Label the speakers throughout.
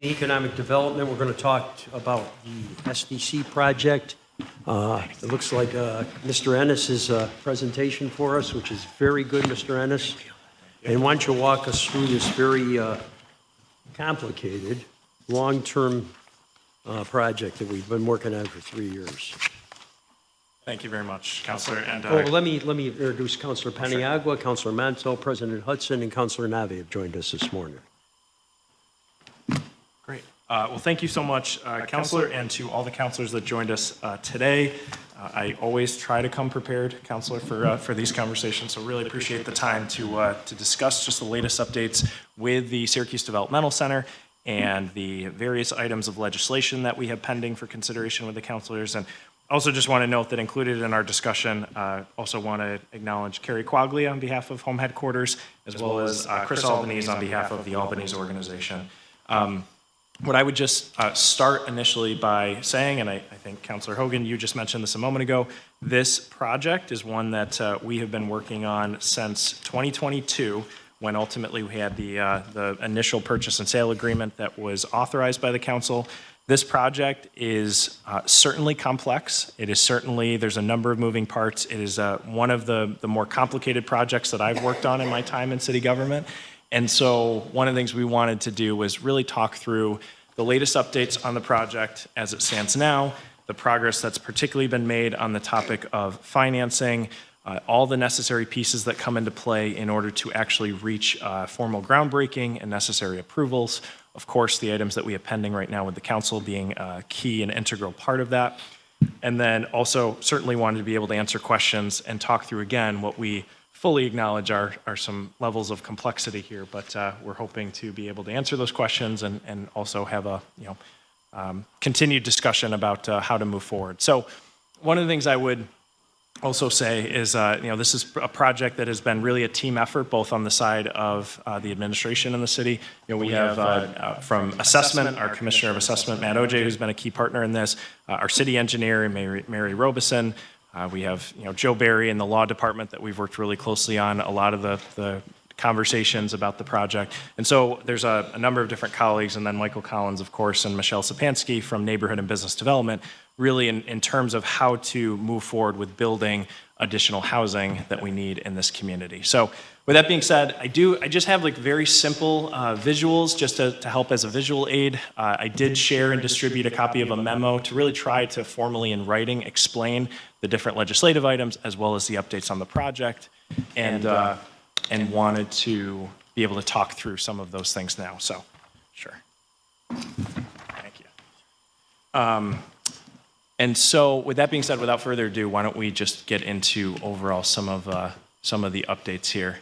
Speaker 1: Economic Development. We're going to talk about the SDC project. It looks like Mr. Ennis' presentation for us, which is very good, Mr. Ennis. And why don't you walk us through this very complicated, long-term project that we've been working on for 3 years.
Speaker 2: Thank you very much, Councilor. And
Speaker 1: let me introduce Councilor Paniagua, Councilor Manto, President Hudson, and Councilor Navi have joined us this morning.
Speaker 2: Great. Well, thank you so much, Councilor, and to all the councilors that joined us today. I always try to come prepared, Councilor, for these conversations, so really appreciate the time to discuss just the latest updates with the Syracuse Developmental Center and the various items of legislation that we have pending for consideration with the councilors. And also just want to note that included in our discussion, also want to acknowledge Carrie Quaglia on behalf of Home Headquarters, as well as Chris Albanese on behalf of the Albanese organization. What I would just start initially by saying, and I think Councilor Hogan, you just mentioned this a moment ago, this project is one that we have been working on since 2022, when ultimately we had the initial purchase and sale agreement that was authorized by the council. This project is certainly complex. It is certainly, there's a number of moving parts. It is one of the more complicated projects that I've worked on in my time in city government. And so one of the things we wanted to do was really talk through the latest updates on the project as it stands now, the progress that's particularly been made on the topic of financing, all the necessary pieces that come into play in order to actually reach formal groundbreaking and necessary approvals. Of course, the items that we have pending right now with the council being a key and integral part of that. And then also certainly wanted to be able to answer questions and talk through again what we fully acknowledge are some levels of complexity here, but we're hoping to be able to answer those questions and also have a continued discussion about how to move forward. So one of the things I would also say is, this is a project that has been really a team effort, both on the side of the administration in the city. We have from assessment, our Commissioner of Assessment, Matt Oj, who's been a key partner in this, our city engineer, Mary Robeson. We have, Joe Barry in the law department that we've worked really closely on a lot of the conversations about the project. And so there's a number of different colleagues, and then Michael Collins, of course, and Michelle Sapansky from Neighborhood and Business Development, really in terms of how to move forward with building additional housing that we need in this community. So with that being said, I just have like very simple visuals just to help as a visual aid. I did share and distribute a copy of a memo to really try to formally in writing explain the different legislative items as well as the updates on the project, and wanted to be able to talk through some of those things now. So, sure. Thank you. And so with that being said, without further ado, why don't we just get into overall some of the updates here.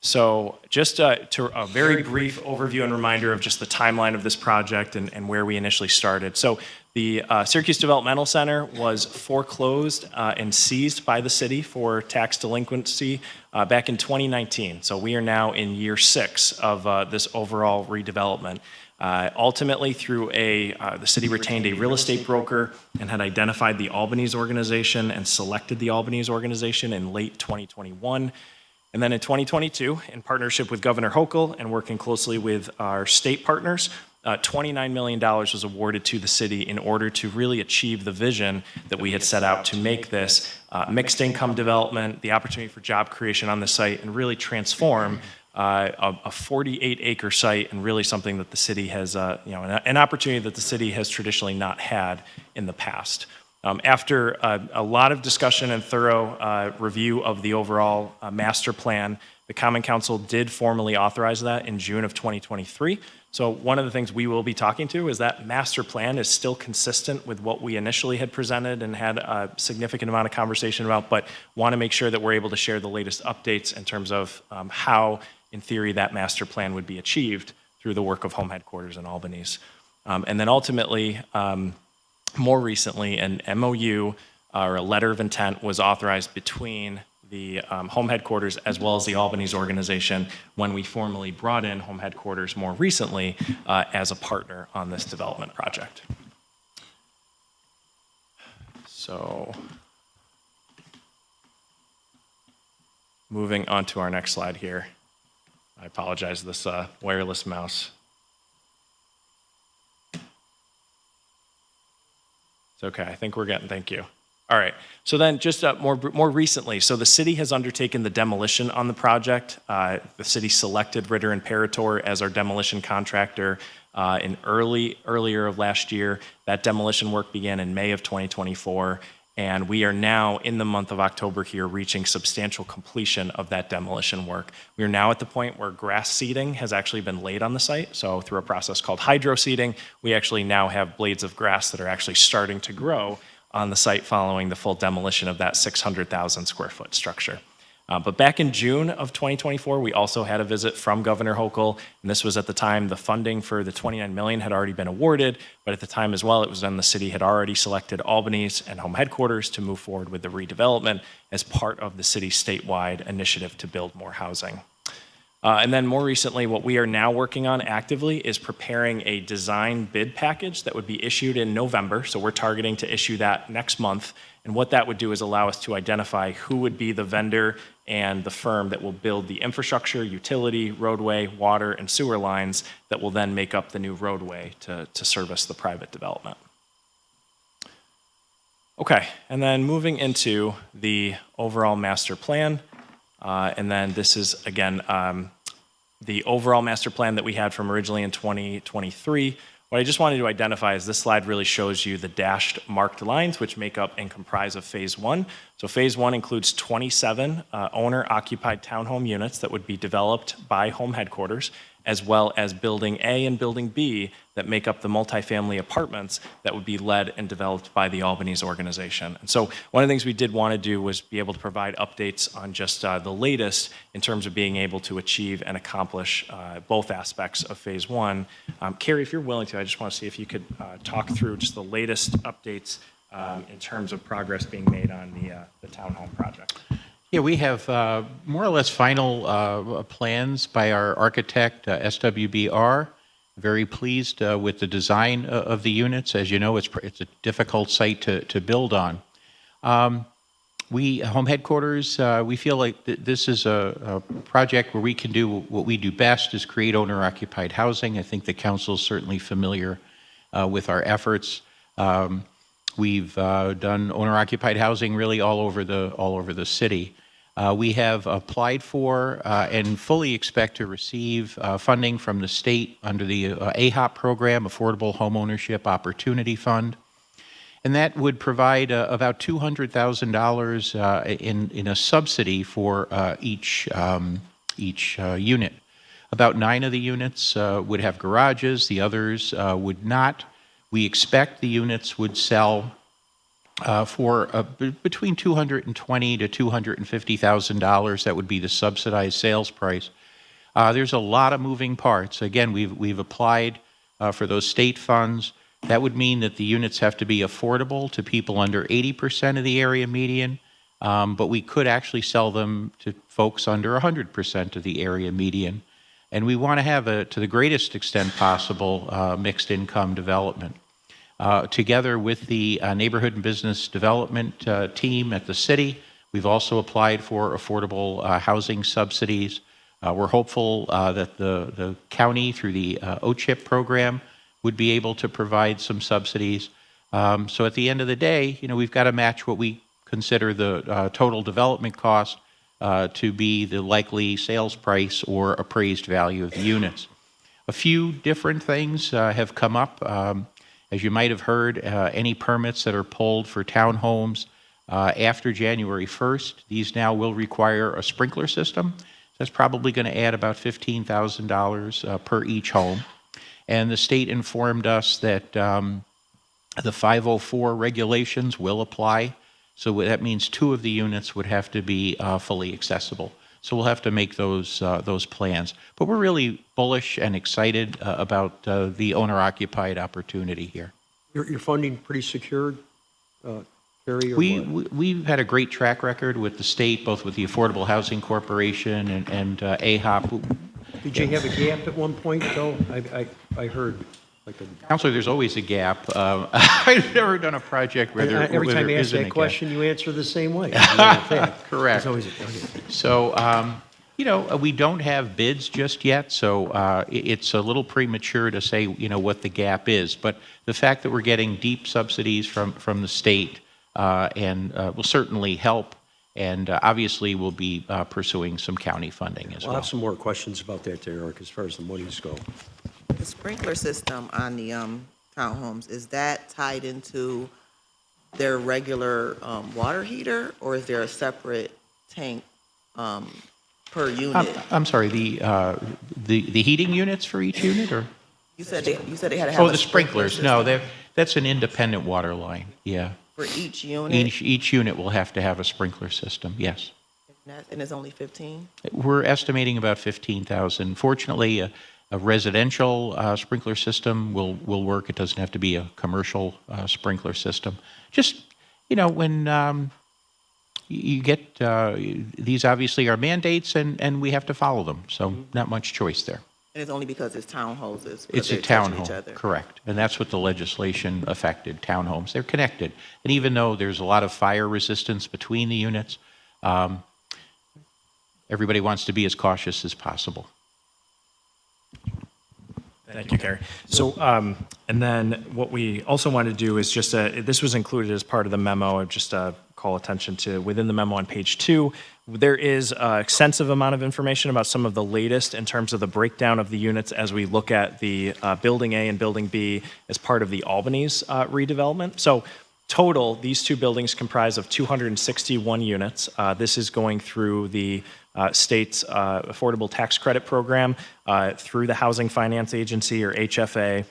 Speaker 2: So just to a very brief overview and reminder of just the timeline of this project and where we initially started. So the Syracuse Developmental Center was foreclosed and seized by the city for tax delinquency back in 2019. So we are now in year 6 of this overall redevelopment. Ultimately, through the city retained a real estate broker and had identified the Albanese organization and selected the Albanese organization in late 2021. And then in 2022, in partnership with Governor Hochul and working closely with our state partners, $29 million was awarded to the city in order to really achieve the vision that we had set out to make this mixed income development, the opportunity for job creation on the site, and really transform a 48-acre site and really something that the city has, an opportunity that the city has traditionally not had in the past. After a lot of discussion and thorough review of the overall master plan, the Common Council did formally authorize that in June of 2023. So one of the things we will be talking to is that master plan is still consistent with what we initially had presented and had a significant amount of conversation about, but want to make sure that we're able to share the latest updates in terms of how, in theory, that master plan would be achieved through the work of Home Headquarters in Albanese. And then ultimately, more recently, an MOU, or a letter of intent, was authorized between the Home Headquarters as well as the Albanese organization when we formally brought in Home Headquarters more recently as a partner on this development project. So, moving on to our next slide here. I apologize, this wireless mouse It's okay. I think we're getting, thank you. All right. So then just more recently, so the city has undertaken the demolition on the project. The city selected Ritter and Parator as our demolition contractor earlier of last year. That demolition work began in May of 2024. And we are now, in the month of October here, reaching substantial completion of that demolition work. We are now at the point where grass seeding has actually been laid on the site. So through a process called hydro seeding, we actually now have blades of grass that are actually starting to grow on the site following the full demolition of that 600,000 square foot structure. But back in June of 2024, we also had a visit from Governor Hochul, and this was at the time the funding for the $29 million had already been awarded, but at the time as well, it was when the city had already selected Albany's and home headquarters to move forward with the redevelopment as part of the city's statewide initiative to build more housing. And then more recently, what we are now working on actively is preparing a design bid package that would be issued in November. So we're targeting to issue that next month. And what that would do is allow us to identify who would be the vendor and the firm that will build the infrastructure, utility, roadway, water, and sewer lines that will then make up the new roadway to service the private development. Okay, and then moving into the overall master plan. And then this is, again, the overall master plan that we had from originally in 2023. What I just wanted to identify is this slide really shows you the dashed marked lines, which make up and comprise of phase one. So phase one includes 27 owner-occupied townhome units that would be developed by home headquarters, as well as building A and building B that make up the multifamily apartments that would be led and developed by the Albany's organization. And so one of the things we did want to do was be able to provide updates on just the latest in terms of being able to achieve and accomplish both aspects of phase one. Carrie, if you're willing to, I just want to see if you could talk through just the latest updates in terms of progress being made on the townhome project.
Speaker 3: Yeah, we have more or less final plans by our architect, SWBR. Very pleased with the design of the units. As you know, it's a difficult site to build on. Home headquarters, we feel like this is a project where we can do what we do best, is create owner-occupied housing. I think the council is certainly familiar with our efforts. We've done owner-occupied housing really all over the city. We have applied for and fully expect to receive funding from the state under the AHOP program, Affordable Homeownership Opportunity Fund. And that would provide about $200,000 in a subsidy for each unit. About 9 of the units would have garages, the others would not. We expect the units would sell for between $220,000 to $250,000. That would be the subsidized sales price. There's a lot of moving parts. Again, we've applied for those state funds. That would mean that the units have to be affordable to people under 80% of the area median, but we could actually sell them to folks under 100% of the area median. And we want to have, to the greatest extent possible, mixed income development. Together with the neighborhood and business development team at the city, we've also applied for affordable housing subsidies. We're hopeful that the county, through the OCHIP program, would be able to provide some subsidies. So at the end of the day, we've got to match what we consider the total development cost to be the likely sales price or appraised value of the units. A few different things have come up. As you might have heard, any permits that are pulled for townhomes after January 1st, these now will require a sprinkler system. That's probably going to add about $15,000 per each home. And the state informed us that the 504 regulations will apply. So that means 2 of the units would have to be fully accessible. So we'll have to make those plans. But we're really bullish and excited about the owner-occupied opportunity here.
Speaker 1: Your funding pretty secured, Carrie?
Speaker 3: We've had a great track record with the state, both with the Affordable Housing Corporation and AHOP.
Speaker 1: Did you have a gap at one point, though? I heard.
Speaker 3: Counselor, there's always a gap. I've never done a project where there isn't a gap.
Speaker 1: Every time you ask that question, you answer the same way.
Speaker 3: Correct.
Speaker 1: There's always a gap.
Speaker 3: So We don't have bids just yet, so it's a little premature to say, what the gap is. But the fact that we're getting deep subsidies from the state and will certainly help, and obviously we'll be pursuing some county funding as
Speaker 1: I'll
Speaker 3: well.
Speaker 1: have some more questions about that, Eric, as far as the monies go.
Speaker 4: The sprinkler system on the townhomes, is that tied into their regular water heater, or is there a separate tank per unit?
Speaker 3: I'm sorry, the heating units for each unit, or?
Speaker 4: You said they had to have
Speaker 3: The sprinklers. No, that's an independent water line, yeah.
Speaker 4: for each unit,
Speaker 3: Each unit will have to have a sprinkler system, yes.
Speaker 4: and it's only 15.
Speaker 3: We're estimating about 15,000. Fortunately, a residential sprinkler system will work. It doesn't have to be a commercial sprinkler system. Just, when you get, these obviously are mandates and we have to follow them. So not much choice there.
Speaker 4: And it's only because it's townhouses.
Speaker 3: It's a townhome, correct. And that's what the legislation affected, townhomes. They're connected. And even though there's a lot of fire resistance between the units, everybody wants to be as cautious as possible.
Speaker 2: Thank you, Gary. So, and then what we also wanted to do is just, this was included as part of the memo, just call attention to, within the memo on page 2, there is an extensive amount of information about some of the latest in terms of the breakdown of the units as we look at the Building A and Building B as part of the Albany's redevelopment. So total, these two buildings comprise of 261 units. This is going through the state's Affordable Tax Credit Program through the Housing Finance Agency, or HFA.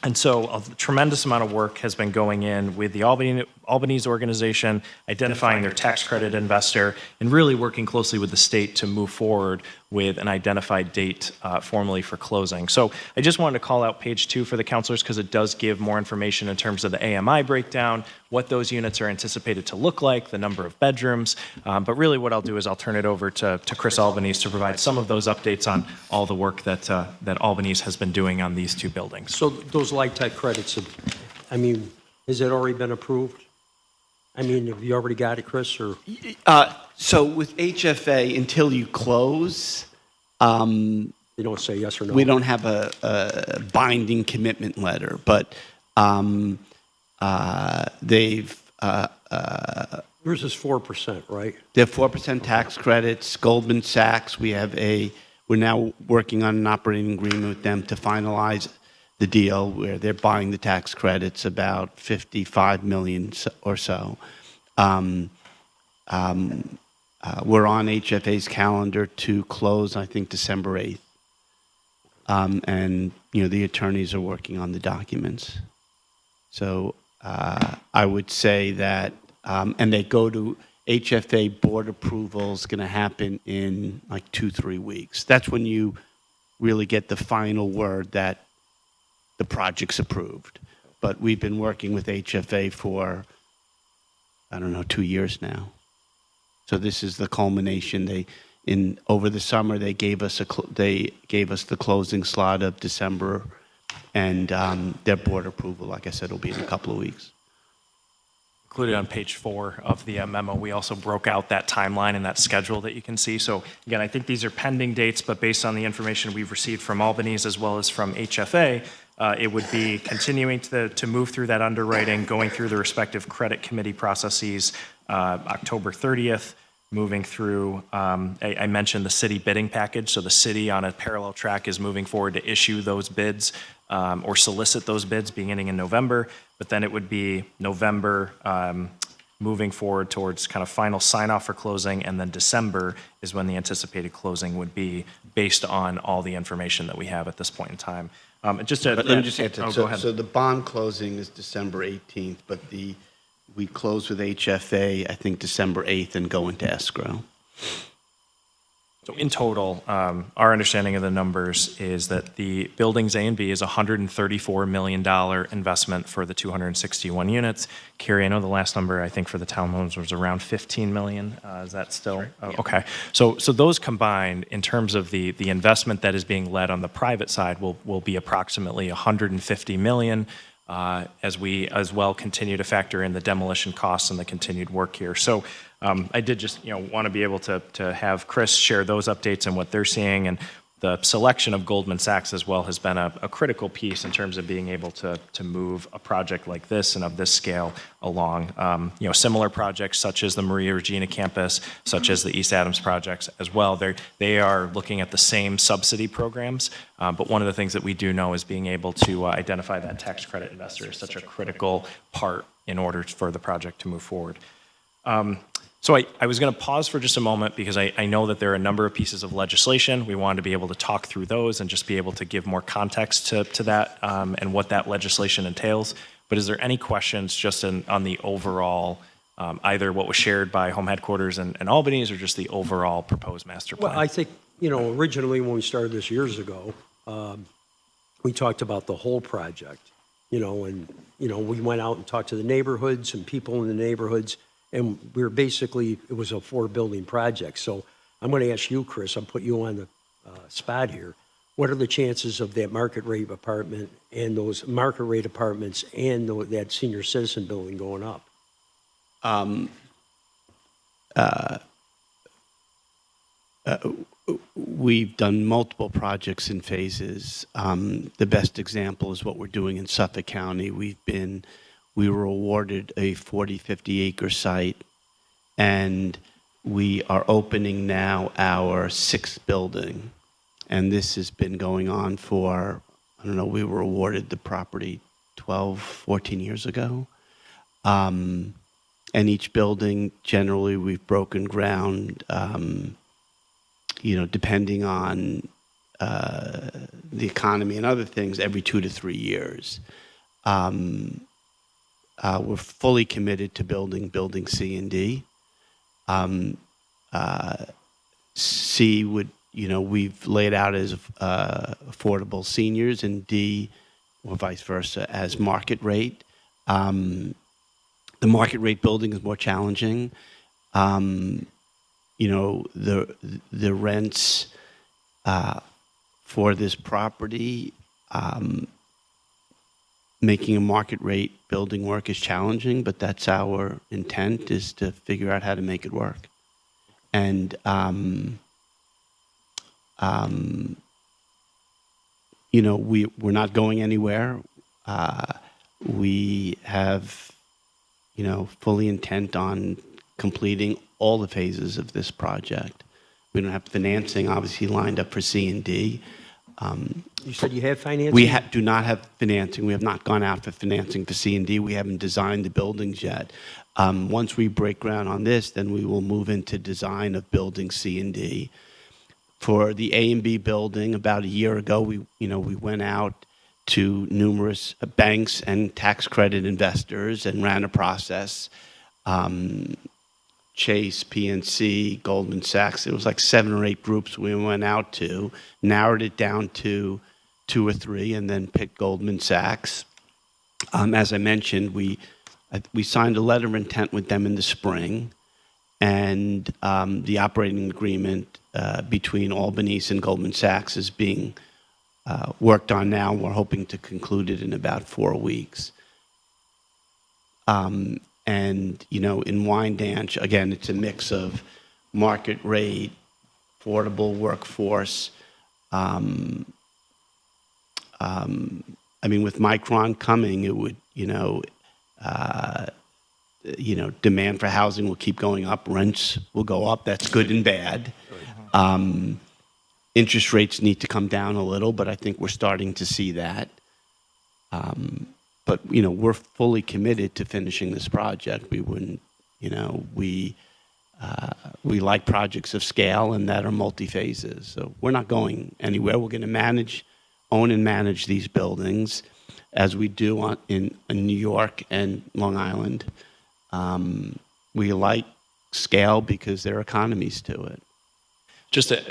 Speaker 2: And so a tremendous amount of work has been going in with the Albany's organization, identifying their tax credit investor, and really working closely with the state to move forward with an identified date formally for closing. So I just wanted to call out page 2 for the counselors because it does give more information in terms of the AMI breakdown, what those units are anticipated to look like, the number of bedrooms. But really what I'll do is I'll turn it over to Chris Albanese to provide some of those updates on all the work that Albanese has been doing on these two buildings.
Speaker 1: So those light-type credits, has it already been approved? Have you already got it, Chris, or?
Speaker 5: So with HFA, until you close,
Speaker 1: You don't say yes or no?
Speaker 5: we don't have a binding commitment letter, but they've
Speaker 1: Yours is 4%, right?
Speaker 5: they have 4% tax credits. Goldman Sachs, we're now working on an operating agreement with them to finalize the deal where they're buying the tax credits, about $55 million or so. We're on HFA's calendar to close, I think, December 8th. And, the attorneys are working on the documents. So I would say that, and they go to HFA board approval is going to happen in like 2-3 weeks. That's when you really get the final word that the project's approved. But we've been working with HFA for, 2 years now. So this is the culmination. Over the summer they gave us the closing slot of December, and their board approval, like I said, will be in a couple of weeks.
Speaker 2: Included on page 4 of the memo, we also broke out that timeline and that schedule that you can see. So again, I think these are pending dates, but based on the information we've received from Albany's as well as from HFA, it would be continuing to move through that underwriting, going through the respective credit committee processes, October 30th, moving through, I mentioned the city bidding package. So the city on a parallel track is moving forward to issue those bids or solicit those bids beginning in November. But then it would be November moving forward towards kind of final sign off for closing. And then December is when the anticipated closing would be based on all the information that we have at this point in time.
Speaker 5: But let me just add to that.
Speaker 2: Go ahead.
Speaker 5: So the bond closing is December 18th, but we close with HFA, I think, December 8th and go into escrow.
Speaker 2: So in total, our understanding of the numbers is that the buildings A and B is a $134 million investment for the 261 units. Carrie, I know the last number I think for the townhomes was around 15 million. Is that still? Right. Oh, okay. So those combined in terms of the investment that is being led on the private side will be approximately 150 million. as we as well continue to factor in the demolition costs and the continued work here. So I did just want to be able to have Chris share those updates and what they're seeing, and the selection of Goldman Sachs as well has been a critical piece in terms of being able to move a project like this and of this scale along. Similar projects such as the Maria Regina campus, such as the East Adams projects as well, they are looking at the same subsidy programs, but one of the things that we do know is being able to identify that tax credit investor is such a critical part in order for the project to move forward. So I was going to pause for just a moment because I know that there are a number of pieces of legislation. We wanted to be able to talk through those and just be able to give more context to that and what that legislation entails. But is there any questions just on the overall, either what was shared by Home Headquarters and Albany's or just the overall proposed master plan?
Speaker 1: Well, I think, originally when we started this years ago, we talked about the whole project, and, we went out and talked to the neighborhoods and people in the neighborhoods. And we were basically, it was a 4-building project. So I'm going to ask you, Chris, I'll put you on the spot here. What are the chances of that market rate apartment and those market rate apartments and that senior citizen building going up?
Speaker 5: We've done multiple projects in phases. The best example is what we're doing in Suffolk County. We were awarded a 40, 50 acre site, and we are opening now our 6th building. And this has been going on for, we were awarded the property 12, 14 years ago. And each building, generally, we've broken ground, depending on the economy and other things, every 2 to 3 years. We're fully committed to building C and D. C would, we've laid out as affordable seniors, and D, or vice versa, as market rate. The market rate building is more challenging. The rents for this property, making a market rate building work is challenging, but that's our intent, is to figure out how to make it work. And, we're not going anywhere. We have, fully intent on completing all the phases of this project. We don't have financing, obviously, lined up for C and D.
Speaker 1: You said you have financing?
Speaker 5: We do not have financing. We have not gone out for financing for C and D. We haven't designed the buildings yet. Once we break ground on this, then we will move into design of building C and D. For the A and B building, about a year ago, we went out to numerous banks and tax credit investors and ran a process. Chase, PNC, Goldman Sachs. It was like 7 or 8 groups we went out to, narrowed it down to 2 or 3, and then picked Goldman Sachs. As I mentioned, we signed a letter of intent with them in the spring, and the operating agreement between Albany's and Goldman Sachs is being worked on now. We're hoping to conclude it in about 4 weeks. And, in Wyandanch, again, it's a mix of market rate, affordable workforce. With Micron coming, it would, demand for housing will keep going up. Rents will go up. That's good and bad. Interest rates need to come down a little, but I think we're starting to see that. But, we're fully committed to finishing this project. We wouldn't, we like projects of scale and that are multi-phases. So we're not going anywhere. We're going to own and manage these buildings as we do in New York and Long Island. We like scale because there are economies to it.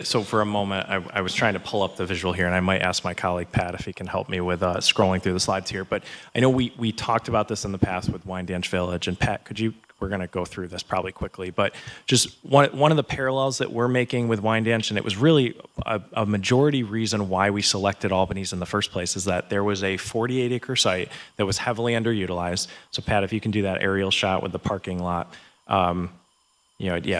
Speaker 2: So for a moment, I was trying to pull up the visual here, and I might ask my colleague Pat if he can help me with scrolling through the slides here. But I know we talked about this in the past with Wyandanch Village, and Pat, could you we're going to go through this probably quickly, but just one of the parallels that we're making with Wyandanch, and it was really a majority reason why we selected Albany's in the first place, is that there was a 48-acre site that was heavily underutilized. So Pat, if you can do that aerial shot with the parking lot.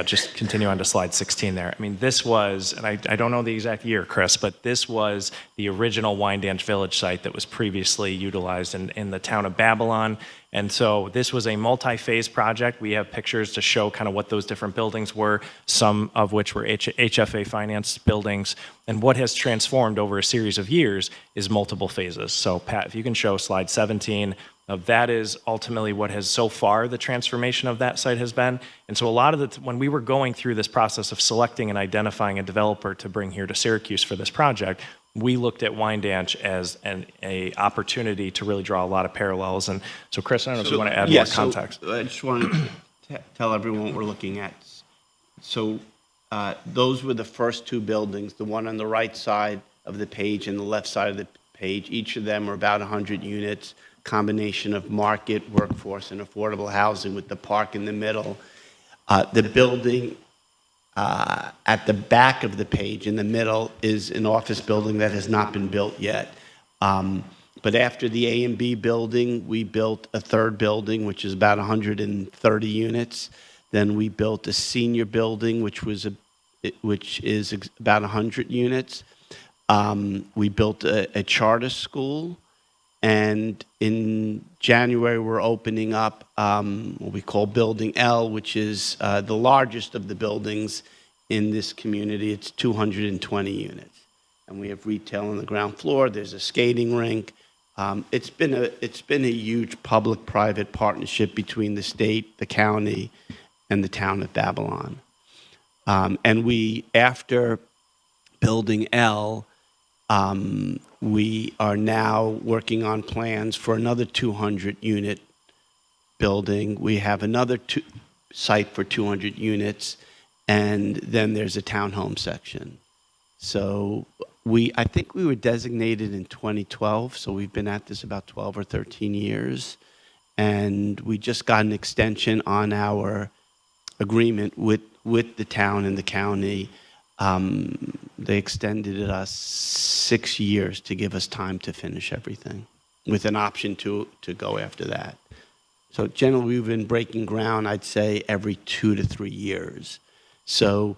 Speaker 2: Just continue on to slide 16 there. I mean, this was, and I don't know the exact year, Chris, but this was the original Wyandanch Village site that was previously utilized in the town of Babylon. And so this was a multi-phase project. We have pictures to show kind of what those different buildings were, some of which were HFA financed buildings. And what has transformed over a series of years is multiple phases. So Pat, if you can show slide 17, that is ultimately what has so far the transformation of that site has been. And so a lot of when we were going through this process of selecting and identifying a developer to bring here to Syracuse for this project, we looked at Wyandanch as an opportunity to really draw a lot of parallels. And so Chris, I don't know if you want to add more context.
Speaker 5: I just want to tell everyone what we're looking at. So those were the first two buildings, the one on the right side of the page and the left side of the page. Each of them are about 100 units. Combination of market, workforce, and affordable housing with the park in the middle. The building at the back of the page in the middle is an office building that has not been built yet. But after the A and B building, we built a third building, which is about 130 units. Then we built a senior building, which is about 100 units. We built a charter school. And in January, we're opening up what we call Building L, which is the largest of the buildings in this community. It's 220 units. And we have retail on the ground floor. There's a skating rink. It's been a huge public-private partnership between the state, the county, and the town of Babylon. And we, after Building L, we are now working on plans for another 200-unit building. We have another site for 200 units, and then there's a townhome section. So I think we were designated in 2012, so we've been at this about 12 or 13 years, and we just got an extension on our agreement with the town and the county. They extended it us 6 years to give us time to finish everything, with an option to go after that. So generally, we've been breaking ground, I'd say, every 2 to 3 years. So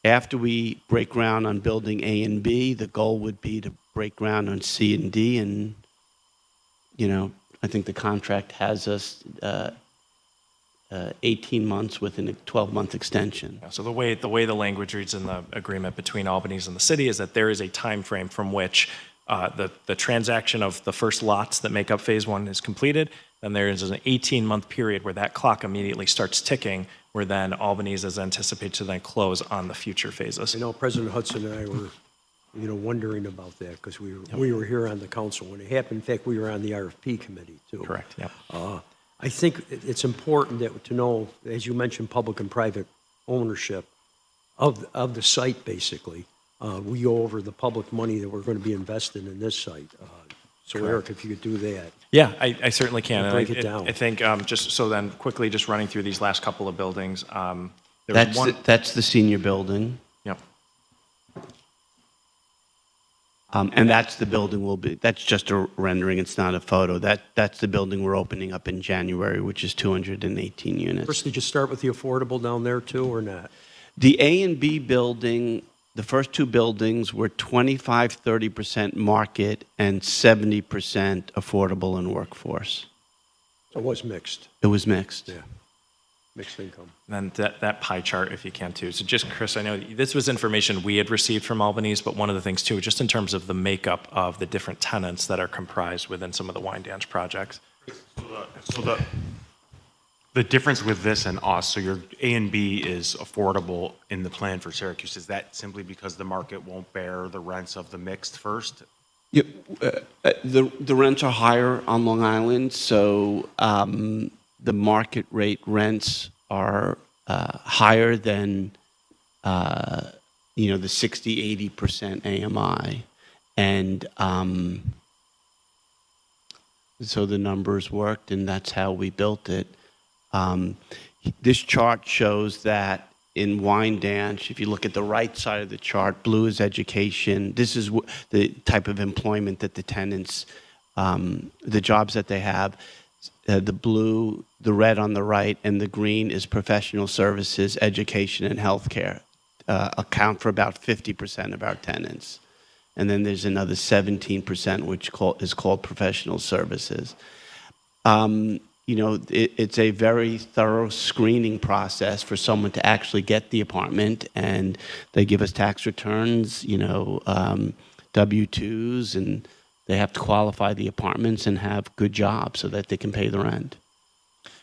Speaker 5: after we break ground on building A and B, the goal would be to break ground on C and D, and, I think the contract has us 18 months with a 12-month extension.
Speaker 2: So the way the language reads in the agreement between Albany's and the city is that there is a time frame from which the transaction of the first lots that make up phase one is completed. Then there is an 18-month period where that clock immediately starts ticking, where then Albany's is anticipated to then close on the future phases.
Speaker 1: I know President Hudson and I were, wondering about that because we were here on the council when it happened. In fact, we were on the RFP committee too.
Speaker 2: Correct. Yeah.
Speaker 1: I think it's important to know, as you mentioned, public and private ownership of the site, basically. We go over the public money that we're going to be investing in this site. So Eric, if you could do that.
Speaker 2: Yeah, I certainly can.
Speaker 1: Break it down.
Speaker 2: I think just so then quickly just running through these last couple of buildings.
Speaker 5: That's the senior building.
Speaker 2: Yep.
Speaker 5: And that's the building that's just a rendering, it's not a photo. That's the building we're opening up in January, which is 218 units.
Speaker 1: First, did you start with the affordable down there too, or not?
Speaker 5: The A and B building, the first two buildings were 25, 30% market and 70% affordable and workforce.
Speaker 1: It was mixed.
Speaker 5: It was mixed.
Speaker 1: Yeah, mixed income.
Speaker 2: And then that pie chart, if you can, too. So just, Chris, I know this was information we had received from Albany's, but one of the things, too, just in terms of the makeup of the different tenants that are comprised within some of the Wyandanch projects.
Speaker 6: So the difference with this and us, so your A and B is affordable in the plan for Syracuse. Is that simply because the market won't bear the rents of the mixed first?
Speaker 5: Yeah, the rents are higher on Long Island, so the market rate rents are higher than the 60-80% AMI, and so the numbers worked, and that's how we built it. This chart shows that in Wyandanch, if you look at the right side of the chart, blue is education. This is the type of employment that the tenants, the jobs that they have. The blue, the red on the right, and the green is professional services, education, and healthcare. Account for about 50% of our tenants. And then there's another 17%, which is called professional services. You know, it's a very thorough screening process for someone to actually get the apartment, and they give us tax returns, you know, W-2s, and they have to qualify the apartments and have good jobs so that they can pay the rent.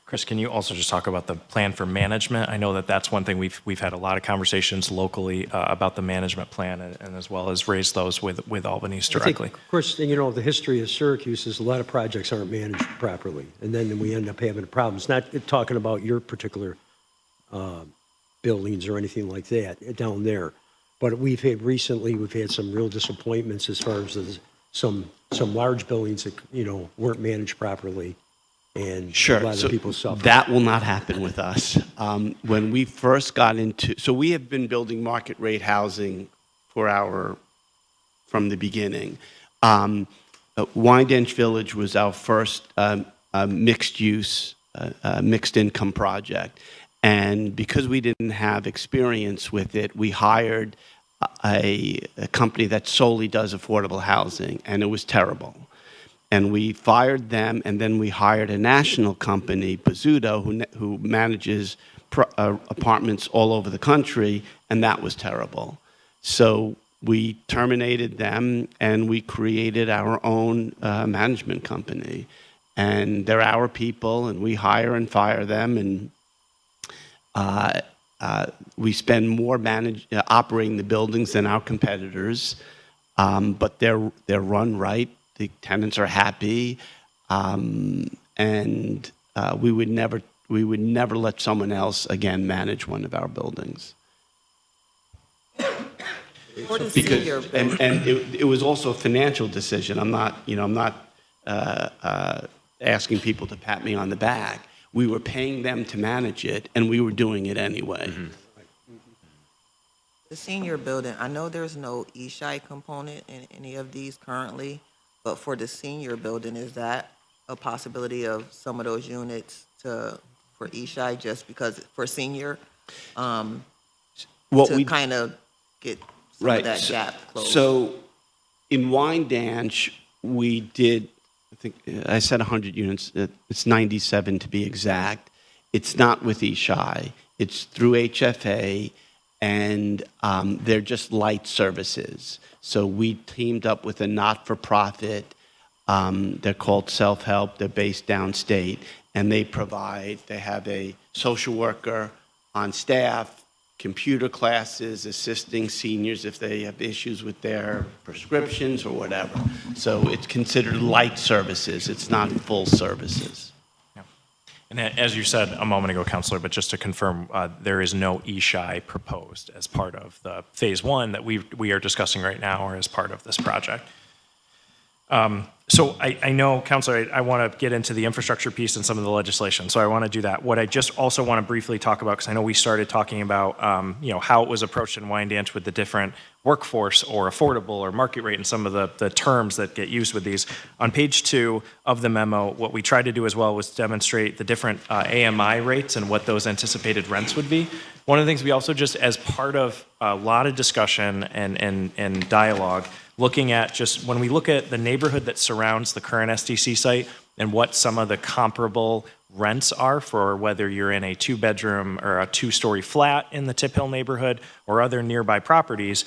Speaker 2: Chris, can you also just talk about the plan for management? I know that that's one thing we've had a lot of conversations locally about the management plan, and as well as raised those with Albany's directly.
Speaker 1: I think, of course, you know, the history of Syracuse is a lot of projects aren't managed properly, and then we end up having problems. Not talking about your particular buildings or anything like that down there, but we've had some real disappointments as far as some large buildings that, you know, weren't managed properly. And
Speaker 5: sure.
Speaker 1: A lot of people suffer.
Speaker 5: That will not happen with us. When we first got into, so we have been building market rate housing from the beginning. Wyandanch Village was our first mixed use, mixed income project. And because we didn't have experience with it, we hired a company that solely does affordable housing, and it was terrible. And we fired them, and then we hired a national company, Bozzuto, who manages apartments all over the country, and that was terrible. So we terminated them, and we created our own management company. And they're our people, and we hire and fire them, and we spend more operating the buildings than our competitors, but they're run right. The tenants are happy, and we would never let someone else again manage one of our buildings. Because it was also a financial decision. I'm not asking people to pat me on the back. We were paying them to manage it, and we were doing it anyway. Mm-hmm.
Speaker 4: The senior building, I know there's no ESHI component in any of these currently. But for the senior building, is that a possibility of some of those units for ESHI just because for senior to kind of get some of that gap closed?
Speaker 5: So in Wyandanch, we did, I think I said 100 units. It's 97 to be exact. It's not with ESHI. It's through HFA, and they're just light services. So we teamed up with a not-for-profit. They're called Self-Help. They're based downstate, and they have a social worker on staff, computer classes, assisting seniors if they have issues with their prescriptions or whatever. So it's considered light services. It's not full services.
Speaker 2: And as you said a moment ago, Councilor, but just to confirm, there is no ESHI proposed as part of the phase one that we are discussing right now or as part of this project. So I know, Councilor, I want to get into the infrastructure piece and some of the legislation, so I want to do that. What I just also want to briefly talk about, because I know we started talking about how it was approached in Wyandanch with the different workforce or affordable or market rate and some of the terms that get used with these. On page 2 of the memo, what we tried to do as well was demonstrate the different AMI rates and what those anticipated rents would be. One of the things we also just, as part of a lot of discussion and dialogue, looking at just when we look at the neighborhood that surrounds the current SDC site and what some of the comparable rents are for whether you're in a 2-bedroom or a 2-story flat in the Tip Hill neighborhood or other nearby properties,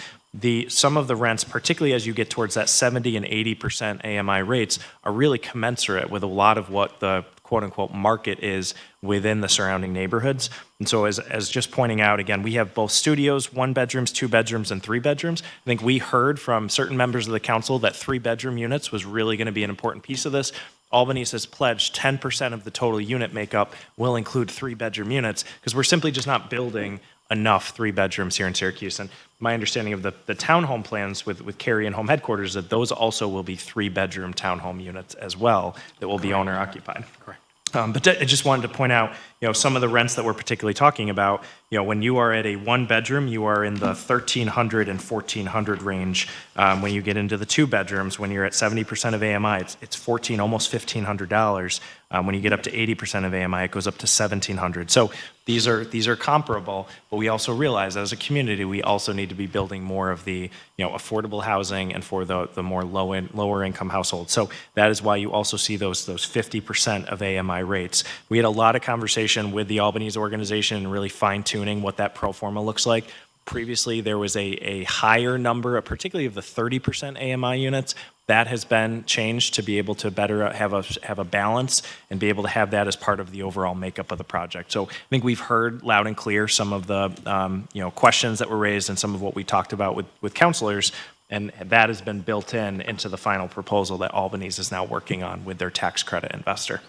Speaker 2: some of the rents, particularly as you get towards that 70 and 80% AMI rates, are really commensurate with a lot of what the quote-unquote market is within the surrounding neighborhoods. And so as just pointing out, again, we have both studios, 1-bedrooms, 2-bedrooms, and 3-bedrooms. I think we heard from certain members of the council that 3-bedroom units was really going to be an important piece of this. Albany has pledged 10% of the total unit makeup will include 3-bedroom units because we're simply just not building enough 3-bedrooms here in Syracuse. And my understanding of the townhome plans with Cary and Home Headquarters is that those also will be 3-bedroom townhome units as well that will be owner occupied. Correct. But I just wanted to point out, some of the rents that we're particularly talking about. When you are at a one-bedroom, you are in the $1,300 and $1,400 range. When you get into the two bedrooms, when you're at 70% of AMI, it's $1,400, almost $1,500. When you get up to 80% of AMI, it goes up to $1,700. So these are comparable, but we also realize as a community, we also need to be building more of the affordable housing and for the more lower income households. So that is why you also see those 50% of AMI rates. We had a lot of conversation with the Albanese organization and really fine-tuning what that pro forma looks like. Previously, there was a higher number, particularly of the 30% AMI units. That has been changed to be able to better have a balance and be able to have that as part of the overall makeup of the project. So I think we've heard loud and clear some of the questions that were raised and some of what we talked about with counselors, and that has been built into the final proposal that Albanese is now working on with their tax credit investor.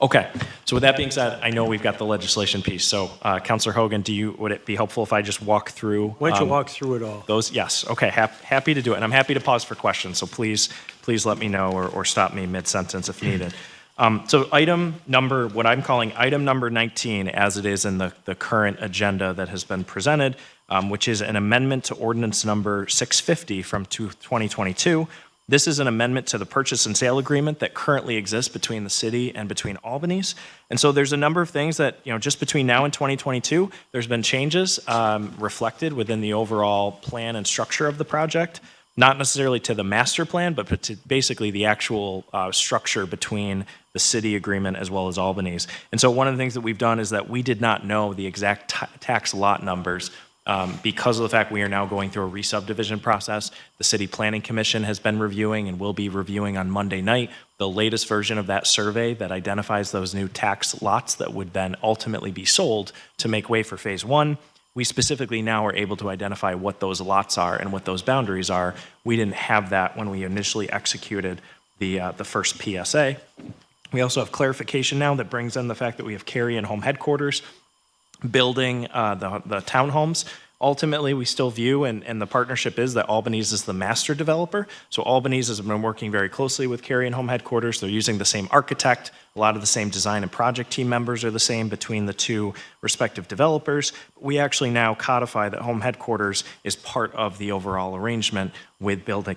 Speaker 2: Okay, so with that being said, I know we've got the legislation piece. So, Councilor Hogan, would it be helpful if I just walk through?
Speaker 1: Why don't you walk through it all?
Speaker 2: Those, yes. Okay, happy to do it, and I'm happy to pause for questions. So please let me know or stop me mid-sentence if needed. So what I'm calling item number 19, as it is in the current agenda that has been presented, which is an amendment to ordinance number 650 from 2022. This is an amendment to the purchase and sale agreement that currently exists between the city and between Albanese. And so there's a number of things that, just between now and 2022, there's been changes reflected within the overall plan and structure of the project, not necessarily to the master plan, but to basically the actual structure between the city agreement as well as Albanese. And so one of the things that we've done is that we did not know the exact tax lot numbers because of the fact we are now going through a re-subdivision process. The City Planning Commission has been reviewing and will be reviewing on Monday night the latest version of that survey that identifies those new tax lots that would then ultimately be sold to make way for phase one. We specifically now are able to identify what those lots are and what those boundaries are. We didn't have that when we initially executed the first PSA. We also have clarification now that brings in the fact that we have Cary and home headquarters building the townhomes. Ultimately, we still view, and the partnership is that Albanese is the master developer. So Albanese has been working very closely with Cary and home headquarters. They're using the same architect. A lot of the same design and project team members are the same between the two respective developers. We actually now codify that home headquarters is part of the overall arrangement with building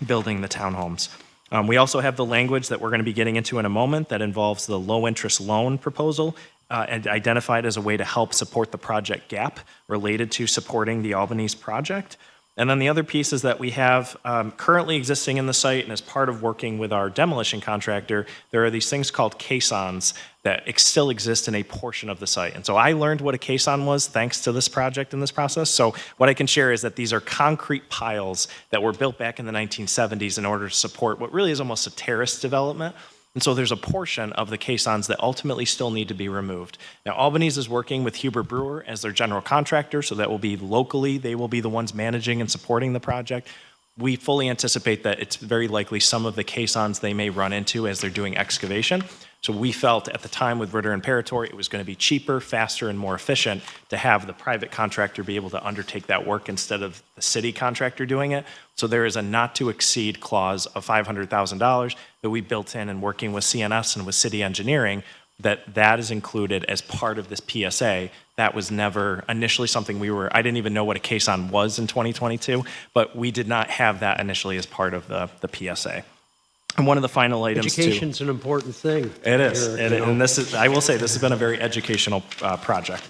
Speaker 2: the townhomes. We also have the language that we're going to be getting into in a moment that involves the low interest loan proposal and identified as a way to help support the project gap related to supporting the Albanese project. And then the other piece is that we have currently existing in the site, and as part of working with our demolition contractor, there are these things called caissons that still exist in a portion of the site. And so I learned what a caisson was thanks to this project and this process. So what I can share is that these are concrete piles that were built back in the 1970s in order to support what really is almost a terrace development. And so there's a portion of the caissons that ultimately still need to be removed. Now, Albanese is working with Huber Brewer as their general contractor, so that will be locally, they will be the ones managing and supporting the project. We fully anticipate that it's very likely some of the caissons they may run into as they're doing excavation. So we felt at the time with Ritter and Parator, it was going to be cheaper, faster, and more efficient to have the private contractor be able to undertake that work instead of the city contractor doing it. So there is a not to exceed clause of $500,000 that we built in and working with CNS and with city engineering that is included as part of this PSA. That was never initially something I didn't even know what a caisson was in 2022, but we did not have that initially as part of the PSA. And one of the final items
Speaker 1: Education's an important thing.
Speaker 2: It is, and I will say, this has been a very educational project.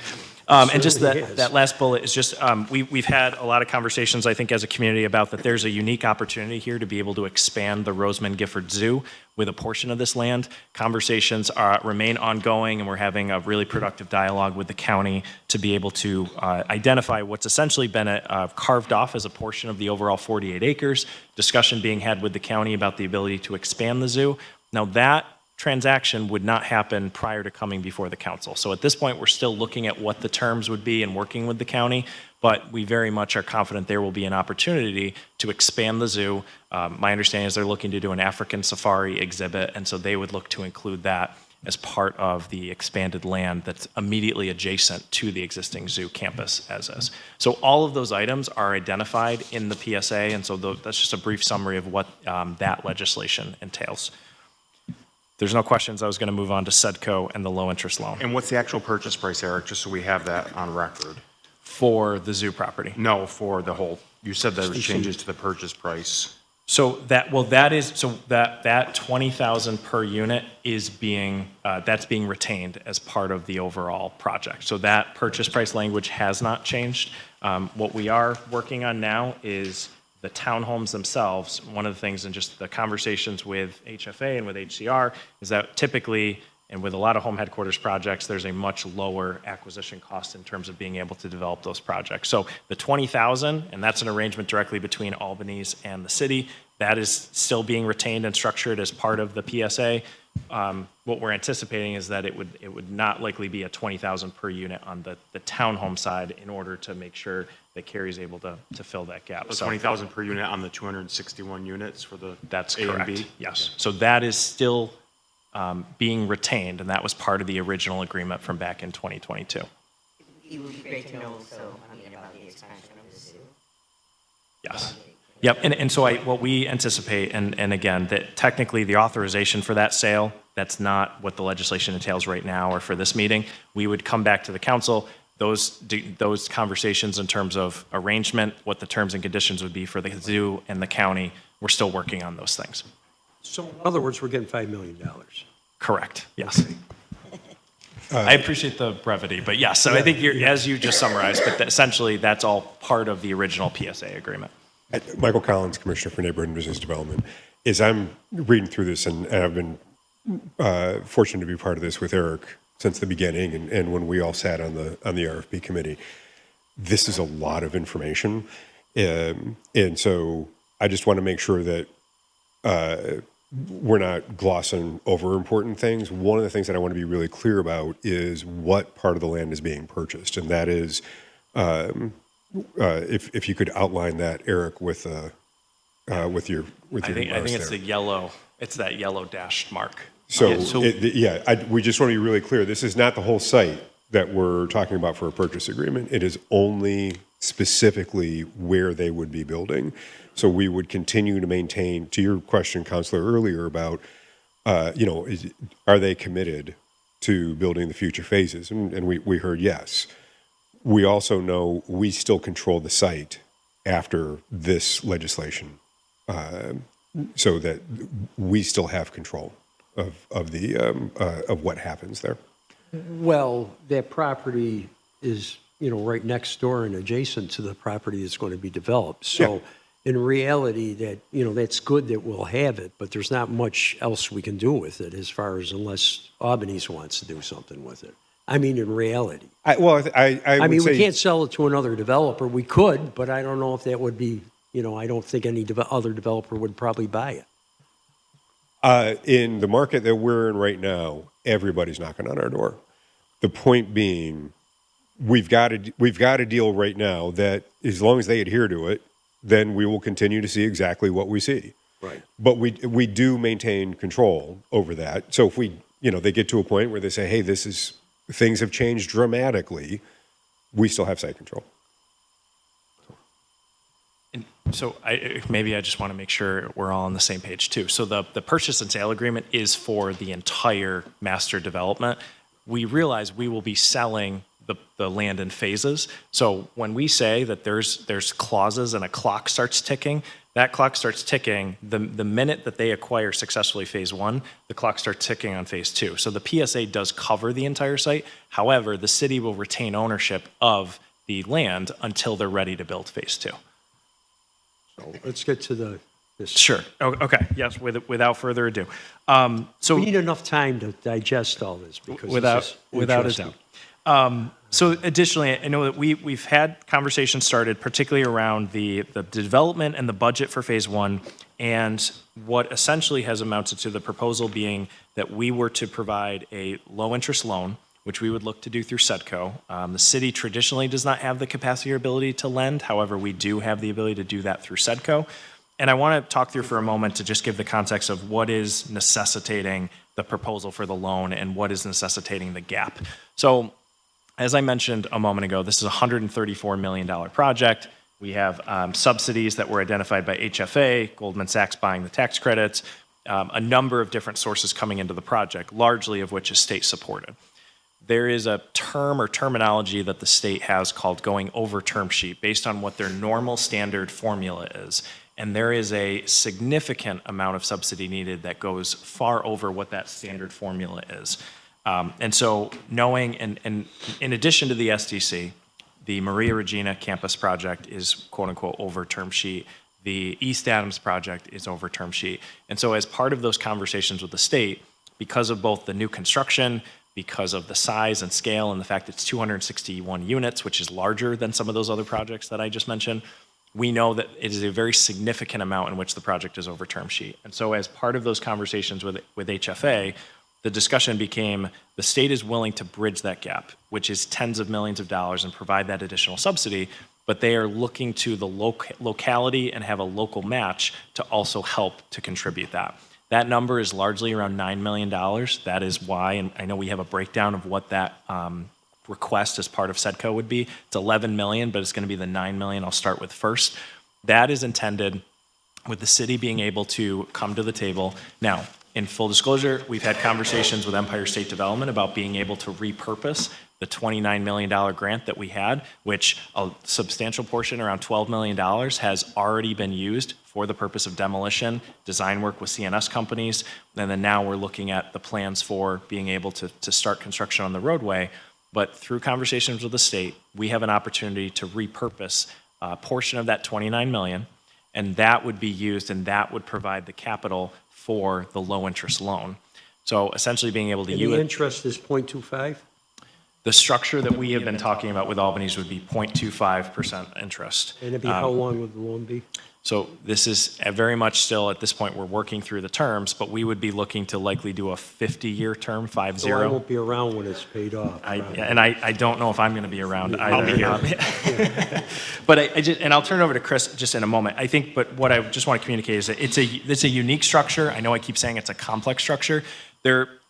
Speaker 2: And just that last bullet is just, we've had a lot of conversations, I think, as a community about that there's a unique opportunity here to be able to expand the Roseman Gifford Zoo with a portion of this land. Conversations remain ongoing, and we're having a really productive dialogue with the county to be able to identify what's essentially been carved off as a portion of the overall 48 acres. Discussion being had with the county about the ability to expand the zoo. Now that transaction would not happen prior to coming before the council. So at this point, we're still looking at what the terms would be and working with the county, but we very much are confident there will be an opportunity to expand the zoo. My understanding is they're looking to do an African safari exhibit, and so they would look to include that as part of the expanded land that's immediately adjacent to the existing zoo campus as is. So all of those items are identified in the PSA, and so that's just a brief summary of what that legislation entails. there's no questions, I was going to move on to Sedco and the low-interest loan
Speaker 6: And what's the actual purchase price, Eric, just so we have that on record?
Speaker 2: for the zoo property.
Speaker 6: No, for the whole, you said there was changes to the purchase price.
Speaker 2: So that 20,000 per unit is being, that's being retained as part of the overall project. So that purchase price language has not changed. What we are working on now is the townhomes themselves. One of the things in just the conversations with HFA and with HCR is that typically, and with a lot of home headquarters projects, there's a much lower acquisition cost in terms of being able to develop those projects. So the 20,000, and that's an arrangement directly between Albany's and the city, that is still being retained and structured as part of the PSA. What we're anticipating is that it would not likely be a 20,000 per unit on the townhome side in order to make sure that Cary's able to fill that gap.
Speaker 6: So 20,000 per unit on the 261 units for the
Speaker 2: That's
Speaker 6: A and
Speaker 2: correct,
Speaker 6: B?
Speaker 2: yes. So that is still being retained, and that was part of the original agreement from back in 2022.
Speaker 7: It would be great to know also, about the expansion of the zoo.
Speaker 2: Yes. Yep, and so what we anticipate, and again, that technically the authorization for that sale, that's not what the legislation entails right now or for this meeting. We would come back to the council, those conversations in terms of arrangement, what the terms and conditions would be for the zoo and the county, we're still working on those things.
Speaker 1: So in other words, we're getting $5 million.
Speaker 2: Correct, yes. I appreciate the brevity, but yes, so I think as you just summarized, but essentially that's all part of the original PSA agreement.
Speaker 8: Michael Collins, Commissioner for Neighborhood and Business Development. As I'm reading through this, and I've been fortunate to be part of this with Eric since the beginning, and when we all sat on the RFP committee, this is a lot of information, and so I just want to make sure that we're not glossing over important things. One of the things that I want to be really clear about is what part of the land is being purchased, and that is. If you could outline that, Eric, with your
Speaker 2: I think
Speaker 8: remarks
Speaker 2: it's
Speaker 8: there.
Speaker 2: it's that yellow dashed mark.
Speaker 8: So,
Speaker 3: Yeah,
Speaker 8: we just want to be really clear. This is not the whole site that we're talking about for a purchase agreement. It is only specifically where they would be building. So we would continue to maintain, to your question, Counselor, earlier about, are they committed to building the future phases? And we heard yes. We also know we still control the site after this legislation, so that we still have control of what happens there.
Speaker 1: Well, that property is, right next door and adjacent to the property that's going to be developed. So in reality, that's good that we'll have it, but there's not much else we can do with it unless Albany's wants to do something with it. I mean, in reality.
Speaker 8: I would
Speaker 1: We
Speaker 8: say,
Speaker 1: can't sell it to another developer. We could, but I don't know if that would be, I don't think any other developer would probably buy it.
Speaker 8: in the market that we're in right now, everybody's knocking on our door. The point being, we've got a deal right now that as long as they adhere to it, then we will continue to see exactly what we see.
Speaker 1: Right.
Speaker 8: But we do maintain control over that. So if they get to a point where they say, hey, things have changed dramatically, we still have site control.
Speaker 2: And so maybe I just want to make sure we're all on the same page too. So the purchase and sale agreement is for the entire master development. We realize we will be selling the land in phases. So when we say that there's clauses and a clock starts ticking, that clock starts ticking the minute that they acquire successfully phase one, the clock starts ticking on phase two. So the PSA does cover the entire site. However, the city will retain ownership of the land until they're ready to build phase two.
Speaker 1: So let's get to this.
Speaker 2: Sure. Okay. Yes. Without further ado. So
Speaker 1: We need enough time to digest all this because
Speaker 2: without
Speaker 1: this is
Speaker 2: a
Speaker 1: interesting.
Speaker 2: doubt. So additionally, I know that we've had conversations started, particularly around the development and the budget for phase one, and what essentially has amounted to the proposal being that we were to provide a low interest loan, which we would look to do through Sedco. The city traditionally does not have the capacity or ability to lend. However, we do have the ability to do that through Sedco. And I want to talk through for a moment to just give the context of what is necessitating the proposal for the loan and what is necessitating the gap. So as I mentioned a moment ago, this is a $134 million project. We have subsidies that were identified by HFA, Goldman Sachs buying the tax credits, a number of different sources coming into the project, largely of which is state supported. There is a term or terminology that the state has called going over term sheet based on what their normal standard formula is. And there is a significant amount of subsidy needed that goes far over what that standard formula is. And so knowing, and in addition to the SDC, the Maria Regina campus project is quote unquote over term sheet. The East Adams project is over term sheet. And so as part of those conversations with the state, because of both the new construction, because of the size and scale and the fact it's 261 units, which is larger than some of those other projects that I just mentioned, we know that it is a very significant amount in which the project is over term sheet. And so as part of those conversations with HFA, the discussion became the state is willing to bridge that gap, which is tens of millions of dollars, and provide that additional subsidy, but they are looking to the locality and have a local match to also help to contribute that. That number is largely around $9 million. That is why, and I know we have a breakdown of what that request as part of SEDCO would be. It's 11 million, but it's going to be the 9 million I'll start with first. That is intended with the city being able to come to the table. Now, in full disclosure, we've had conversations with Empire State Development about being able to repurpose the $29 million grant that we had, which a substantial portion, around $12 million, has already been used for the purpose of demolition, design work with CNS companies, and then now we're looking at the plans for being able to start construction on the roadway. But through conversations with the state, we have an opportunity to repurpose a portion of that $29 million, and that would be used, and that would provide the capital for the low-interest loan. So essentially being able to
Speaker 1: And
Speaker 2: use
Speaker 1: the
Speaker 2: it.
Speaker 1: interest is 0.25?
Speaker 2: The structure that we have been talking about with Albany's would be 0.25% interest.
Speaker 1: And it'd be how long would the loan be?
Speaker 2: So this is very much still, at this point, we're working through the terms, but we would be looking to likely do a 50-year term, 5-0.
Speaker 1: So I won't be around when it's paid off.
Speaker 2: I don't know if I'm going to be around either.
Speaker 6: I'll be here.
Speaker 2: But and I'll turn it over to Chris just in a moment. I think, but what I just want to communicate is that it's a unique structure. I know I keep saying it's a complex structure.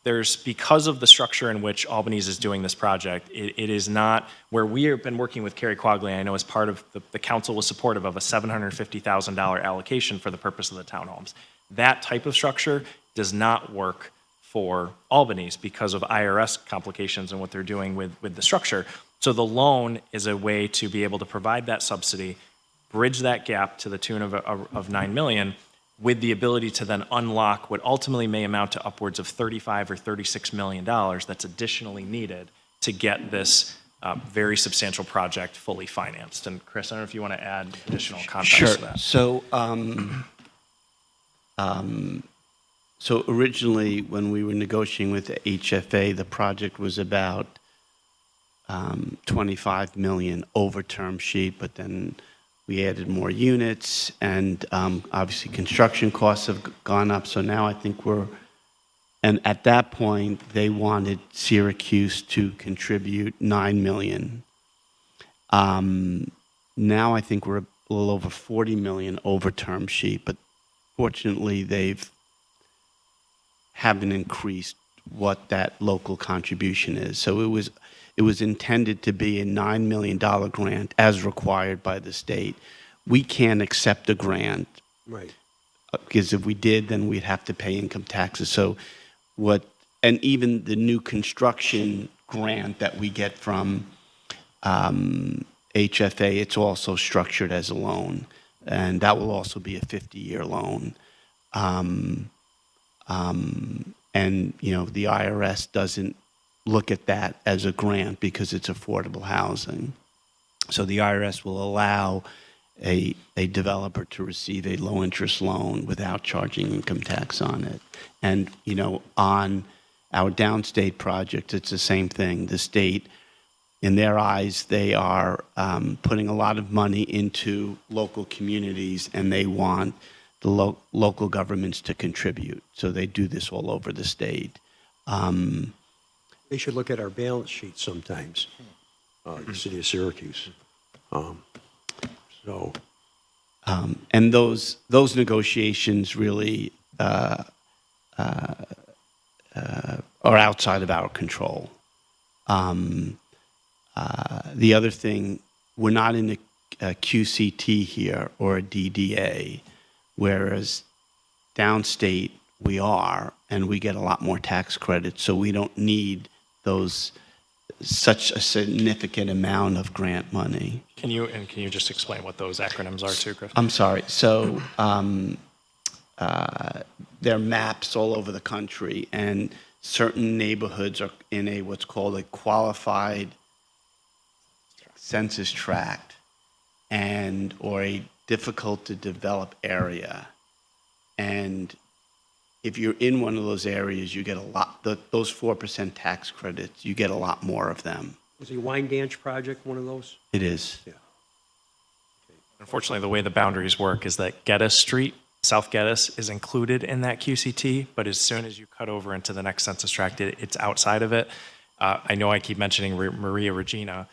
Speaker 2: There's because of the structure in which Albany's is doing this project, it is not where we have been working with Kerry Quagley. I know as part of the council was supportive of a $750,000 allocation for the purpose of the townhomes. That type of structure does not work for Albany's because of IRS complications and what they're doing with the structure. So the loan is a way to be able to provide that subsidy, bridge that gap to the tune of $9 million, with the ability to then unlock what ultimately may amount to upwards of $35 or $36 million that's additionally needed to get this very substantial project fully financed. And Chris, I don't know if you want to add additional context to that.
Speaker 5: So, so originally, when we were negotiating with the HFA, the project was about 25 million over term sheet, but then we added more units, and obviously construction costs have gone up. So now I think and at that point, they wanted Syracuse to contribute 9 million. Now I think we're a little over 40 million over term sheet, but fortunately haven't increased what that local contribution is. So it was intended to be a $9 million grant as required by the state. We can't accept a grant.
Speaker 1: Right.
Speaker 5: Because if we did, then we'd have to pay income taxes. So and even the new construction grant that we get from HFA, it's also structured as a loan. And that will also be a 50-year loan. And, the IRS doesn't look at that as a grant because it's affordable housing. So the IRS will allow a developer to receive a low-interest loan without charging income tax on it. And, on our downstate project, it's the same thing. The state, in their eyes, they are putting a lot of money into local communities, and they want the local governments to contribute. So they do this all over the state.
Speaker 1: They should look at our balance sheet sometimes, the city of Syracuse.
Speaker 5: And those negotiations really are outside of our control. The other thing, we're not in a QCT here or a DDA, whereas downstate, we are, and we get a lot more tax credits, so we don't need such a significant amount of grant money.
Speaker 2: Can you just explain what those acronyms are too, Chris?
Speaker 5: I'm sorry. So there are maps all over the country, and certain neighborhoods are in what's called a qualified census tract, or a difficult to develop area. And if you're in one of those areas, you get a lot. Those 4% tax credits, you get a lot more of them.
Speaker 1: Was the Wine Dance project one of those?
Speaker 5: It is.
Speaker 1: Yeah.
Speaker 2: Unfortunately, the way the boundaries work is that Geddes Street, South Geddes, is included in that QCT, but as soon as you cut over into the next census tract, it's outside of it. I know I keep mentioning Maria Regina.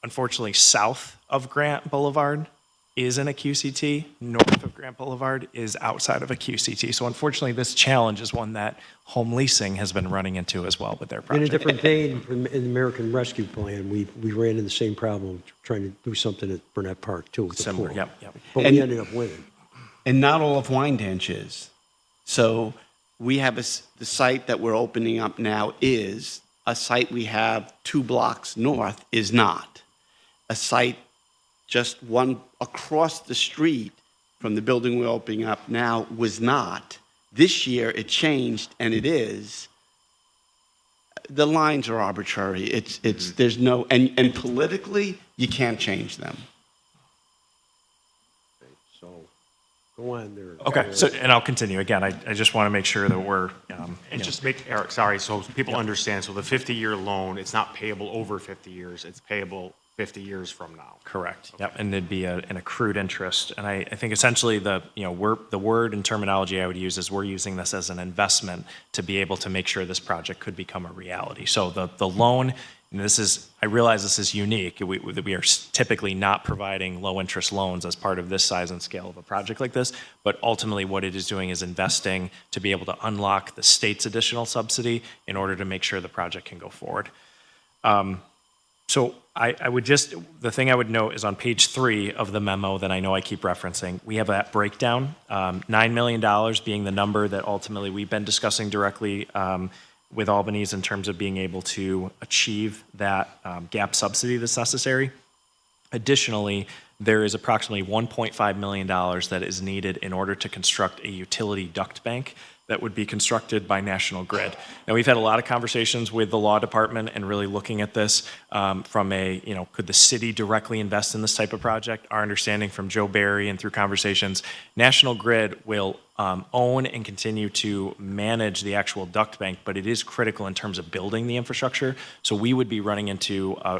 Speaker 2: Unfortunately, south of Grant Boulevard is in a QCT. North of Grant Boulevard is outside of a QCT. So unfortunately, this challenge is one that home leasing has been running into as well with their
Speaker 1: In a
Speaker 2: project.
Speaker 1: different vein, in the American Rescue Plan, we ran into the same problem trying to do something at Burnett Park too with the
Speaker 2: Similar,
Speaker 1: pool.
Speaker 2: yep.
Speaker 1: But we ended up winning.
Speaker 5: And not all of Wine Dance is. So we have the site that we're opening up now is a site we have 2 blocks north is not. A site just one across the street from the building we're opening up now was not. This year it changed, and it is. The lines are arbitrary. There's no, and politically, you can't change them.
Speaker 1: So go on there.
Speaker 2: Okay, so, and I'll continue. Again, I just want to make sure that we're,
Speaker 6: And just make, Eric, sorry, so people understand, so the 50-year loan, it's not payable over 50 years, it's payable 50 years from now.
Speaker 2: correct. Yep, and it'd be an accrued interest. And I think essentially the word and terminology I would use is we're using this as an investment to be able to make sure this project could become a reality. So the loan, and I realize this is unique. We are typically not providing low-interest loans as part of this size and scale of a project like this, but ultimately what it is doing is investing to be able to unlock the state's additional subsidy in order to make sure the project can go forward. So the thing I would note is on page 3 of the memo that I know I keep referencing, we have that breakdown, $9 million being the number that ultimately we've been discussing directly with Albany's in terms of being able to achieve that gap subsidy that's necessary. Additionally, there is approximately $1.5 million that is needed in order to construct a utility duct bank that would be constructed by National Grid. Now, we've had a lot of conversations with the law department and really looking at this from could the city directly invest in this type of project? Our understanding from Joe Barry and through conversations, National Grid will own and continue to manage the actual duct bank, but it is critical in terms of building the infrastructure. So we would be running into I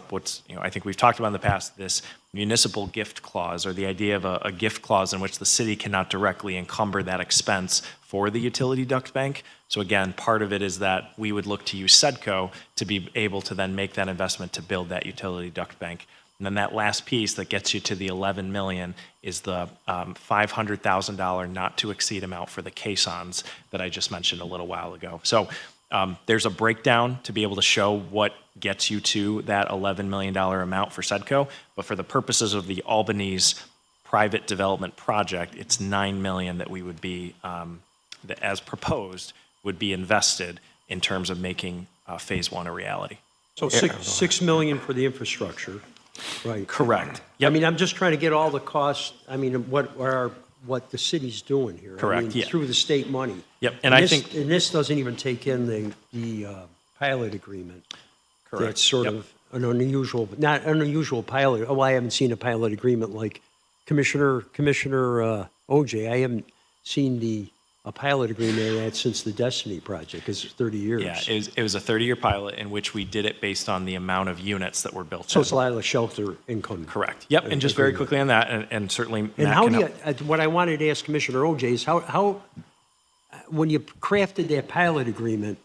Speaker 2: think we've talked about in the past, this municipal gift clause, or the idea of a gift clause in which the city cannot directly encumber that expense for the utility duct bank. So again, part of it is that we would look to use SEDCO to be able to then make that investment to build that utility duct bank. And then that last piece that gets you to the 11 million is the $500,000 not to exceed amount for the caissons that I just mentioned a little while ago. So there's a breakdown to be able to show what gets you to that $11 million amount for SEDCO, but for the purposes of the Albany's private development project, it's $9 million that we would be, that as proposed, would be invested in terms of making phase 1 a reality.
Speaker 1: So $6 million for the infrastructure, right?
Speaker 2: Correct.
Speaker 1: I mean, I'm just trying to get all the costs, I mean, what the city's doing here.
Speaker 2: Correct,
Speaker 1: I mean,
Speaker 2: yeah.
Speaker 1: through the state money.
Speaker 2: Yep, and I think.
Speaker 1: And this doesn't even take in the pilot agreement.
Speaker 2: Correct.
Speaker 1: That's sort
Speaker 2: Yep.
Speaker 1: of an unusual, not an unusual pilot. Oh, I haven't seen a pilot agreement like Commissioner OJ. I haven't seen a pilot agreement of that since the Destiny project, because it's 30 years.
Speaker 2: Yeah, it was a 30-year pilot in which we did it based on the amount of units that were built.
Speaker 1: So it's a lot of shelter income.
Speaker 2: Correct. Yep, and just very quickly on that, and certainly
Speaker 1: And
Speaker 2: Matt
Speaker 1: how
Speaker 2: can
Speaker 1: do you,
Speaker 2: help.
Speaker 1: what I wanted to ask Commissioner OJ is how, when you crafted that pilot agreement,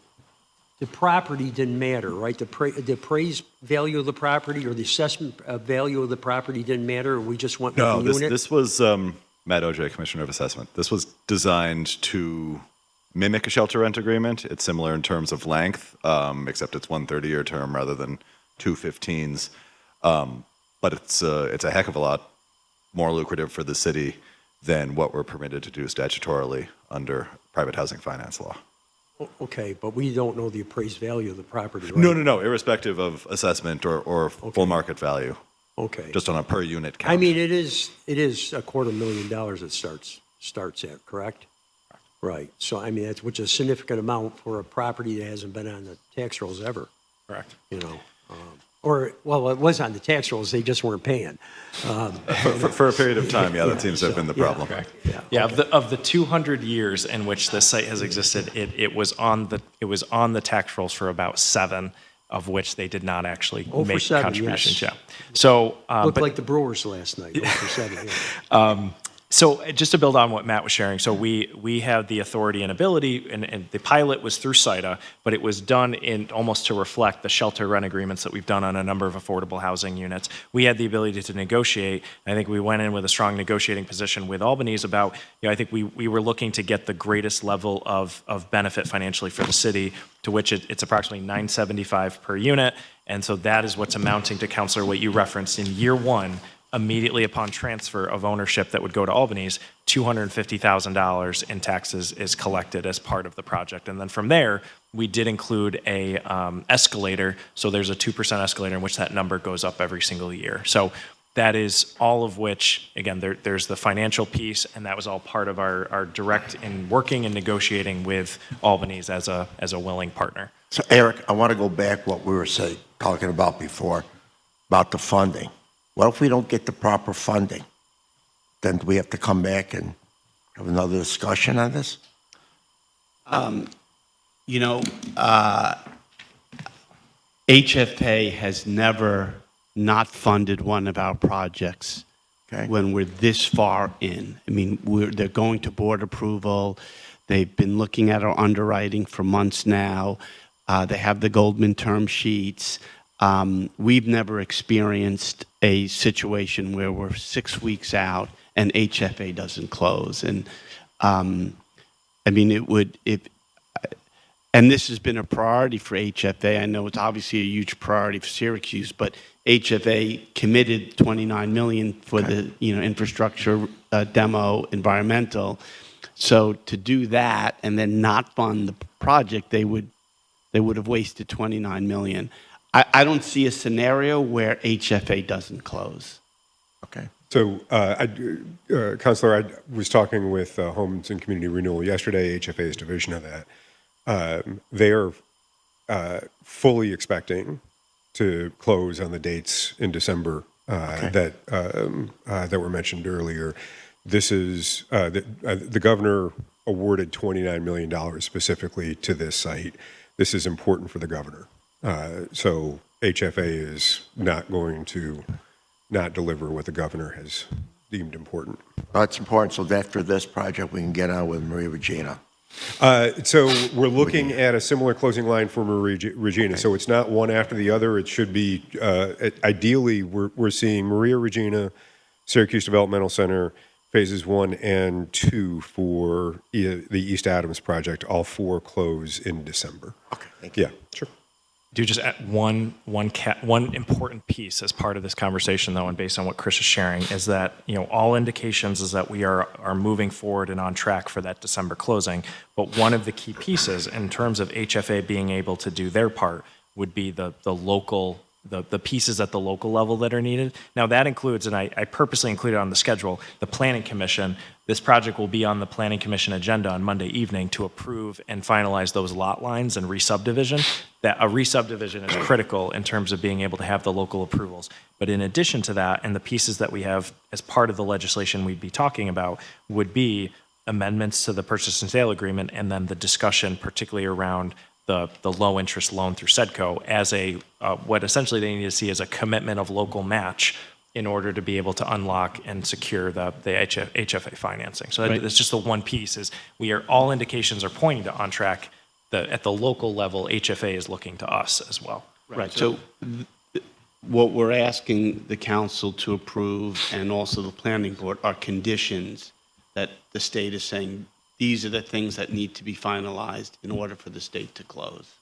Speaker 1: the property didn't matter, right? The appraised value of the property or the assessment value of the property didn't matter, or we just went with
Speaker 9: No,
Speaker 1: the unit?
Speaker 9: this was Matt OJ, Commissioner of Assessment. This was designed to mimic a shelter rent agreement. It's similar in terms of length, except it's 1 30-year term rather than 2 15s. But it's a heck of a lot more lucrative for the city than what we're permitted to do statutorily under private housing finance law.
Speaker 1: Okay, but we don't know the appraised value of the property, right?
Speaker 9: No, irrespective of assessment or full market value,
Speaker 1: Okay.
Speaker 9: just on a per unit count.
Speaker 1: I mean, it is $250,000 it starts at, correct? Right. So, I mean, which is a significant amount for a property that hasn't been on the tax rolls ever,
Speaker 2: Correct.
Speaker 1: you know? Well, it was on the tax rolls, they just weren't paying.
Speaker 9: For a period of time, that seems to have been the problem.
Speaker 2: Yeah, of the 200 years in which this site has existed, it was on the tax rolls for about 7, of which they did not actually
Speaker 1: Oh, for
Speaker 2: make
Speaker 1: 7,
Speaker 2: contributions.
Speaker 1: yes.
Speaker 2: Yeah. So,
Speaker 1: Looked
Speaker 2: but-
Speaker 1: like the Brewers last night, 0-7, yeah.
Speaker 2: So just to build on what Matt was sharing, so we have the authority and ability, and the pilot was through CITA, but it was done in almost to reflect the shelter rent agreements that we've done on a number of affordable housing units. We had the ability to negotiate. I think we went in with a strong negotiating position with Albanese about, I think we were looking to get the greatest level of benefit financially for the city, to which it's approximately $975 per unit. And so that is what's amounting to, Counselor, what you referenced in year 1, immediately upon transfer of ownership that would go to Albanese, $250,000 in taxes is collected as part of the project. And then from there, we did include a escalator. So there's a 2% escalator in which that number goes up every single year. So that is all of which, again, there's the financial piece, and that was all part of our direct in working and negotiating with Albanese as a willing partner.
Speaker 10: So Eric, I want to go back what we were talking about before, about the funding. What if we don't get the proper funding? Then do we have to come back and have another discussion on this?
Speaker 5: HFA has never not funded one of our projects when we're this far in. I mean, they're going to board approval. They've been looking at our underwriting for months now. They have the Goldman term sheets. We've never experienced a situation where we're 6 weeks out and HFA doesn't close. And I mean, and this has been a priority for HFA. I know it's obviously a huge priority for Syracuse, but HFA committed $29 million for the infrastructure, demo, environmental. So to do that and then not fund the project, they would have wasted $29 million. I don't see a scenario where HFA doesn't close.
Speaker 10: Okay.
Speaker 8: So, Counselor, I was talking with Homes and Community Renewal yesterday, HFA's division of that. They are fully expecting to close on the dates in December that were mentioned earlier. This is the governor awarded $29 million specifically to this site. This is important for the governor. So HFA is not going to not deliver what the governor has deemed important.
Speaker 10: That's important, so after this project, we can get on with Maria Regina.
Speaker 8: So we're looking at a similar closing line for Maria Regina. So it's not one after the other. It should be, ideally, we're seeing Maria Regina, Syracuse Developmental Center, phases 1 and 2 for the East Adams project, all 4 close in December.
Speaker 10: Okay, thank you.
Speaker 8: Yeah, sure.
Speaker 2: Do just add one important piece as part of this conversation, though, and based on what Chris is sharing, is that all indications is that we are moving forward and on track for that December closing. But one of the key pieces in terms of HFA being able to do their part would be the local. The pieces at the local level that are needed. Now that includes, and I purposely included on the schedule, the Planning Commission. This project will be on the Planning Commission agenda on Monday evening to approve and finalize those lot lines and re-subdivision. That a re-subdivision is critical in terms of being able to have the local approvals. But in addition to that, and the pieces that we have as part of the legislation we'd be talking about would be amendments to the purchase and sale agreement, and then the discussion particularly around the low interest loan through SEDCO as what essentially they need to see as a commitment of local match in order to be able to unlock and secure the HFA financing. So that's just the one piece is all indications are pointing to on track. At the local level, HFA is looking to us as well.
Speaker 5: Right. So what we're asking the council to approve and also the planning board are conditions that the state is saying these are the things that need to be finalized in order for the state to close.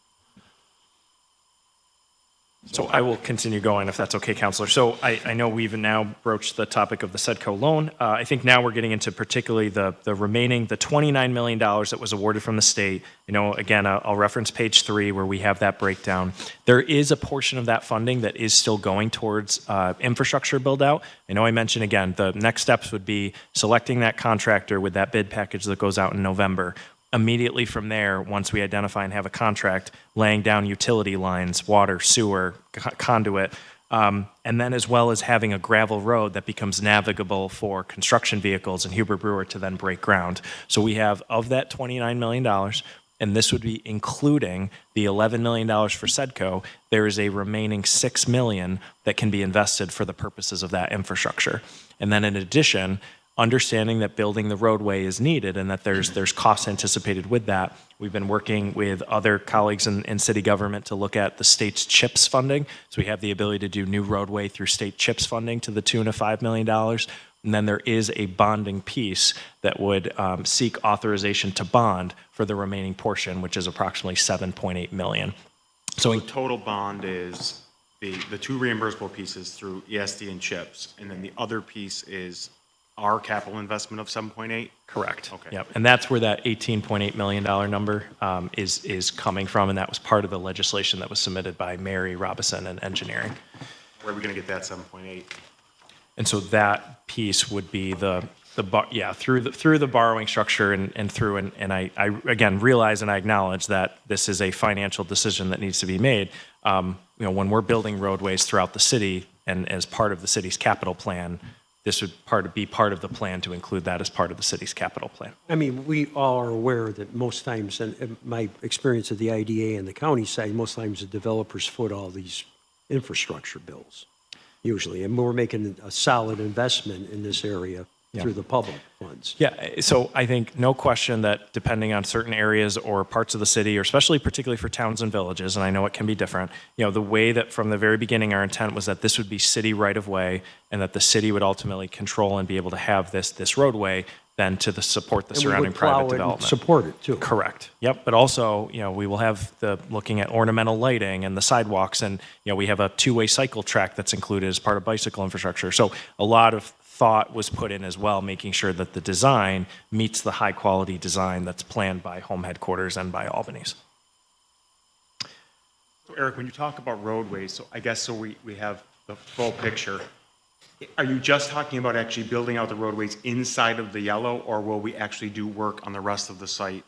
Speaker 2: So I will continue going if that's okay, Counselor. So I know we've now broached the topic of the SEDCO loan. I think now we're getting into particularly the remaining, the $29 million that was awarded from the state. You know, again, I'll reference page 3 where we have that breakdown. There is a portion of that funding that is still going towards infrastructure build out. I know I mentioned again, the next steps would be selecting that contractor with that bid package that goes out in November. Immediately from there, once we identify and have a contract, laying down utility lines, water, sewer, conduit, and then as well as having a gravel road that becomes navigable for construction vehicles and Huber Brewer to then break ground. So we have of that $29 million, and this would be including the $11 million for SEDCO, there is a remaining $6 million that can be invested for the purposes of that infrastructure. And then in addition, understanding that building the roadway is needed and that there's costs anticipated with that. We've been working with other colleagues in city government to look at the state's CHIPS funding. So we have the ability to do new roadway through state CHIPS funding to the tune of $5 million. And then there is a bonding piece that would seek authorization to bond for the remaining portion, which is approximately $7.8 million.
Speaker 6: So the total bond is the two reimbursable pieces through ESD and CHIPS, and then the other piece is our capital investment of 7.8?
Speaker 2: Correct.
Speaker 6: Okay.
Speaker 2: Yep. And that's where that $18.8 million number is coming from, and that was part of the legislation that was submitted by Mary Robison and Engineering.
Speaker 6: Where are we going to get that 7.8?
Speaker 2: And so that piece would be through the borrowing structure and through, and I again realize and I acknowledge that this is a financial decision that needs to be made. You know, when we're building roadways throughout the city and as part of the city's capital plan, this would be part of the plan to include that as part of the city's capital plan.
Speaker 1: I mean, we all are aware that most times, and my experience at the IDA and the county side, most times the developers foot all these infrastructure bills, usually. And we're making a solid investment in this area through the public funds.
Speaker 2: Yeah, so I think no question that depending on certain areas or parts of the city, or especially particularly for towns and villages, and I know it can be different, you know, the way that from the very beginning our intent was that this would be city right of way and that the city would ultimately control and be able to have this roadway then to support the surrounding private development.
Speaker 1: Support it too.
Speaker 2: Correct. Yep. But also, you know, we will have looking at ornamental lighting and the sidewalks, and you know, we have a two-way cycle track that's included as part of bicycle infrastructure. So a lot of thought was put in as well, making sure that the design meets the high-quality design that's planned by Home Headquarters and by Albany's.
Speaker 6: So Eric, when you talk about roadways, so I guess we have the full picture. Are you just talking about actually building out the roadways inside of the yellow, or will we actually do work on the rest of the site?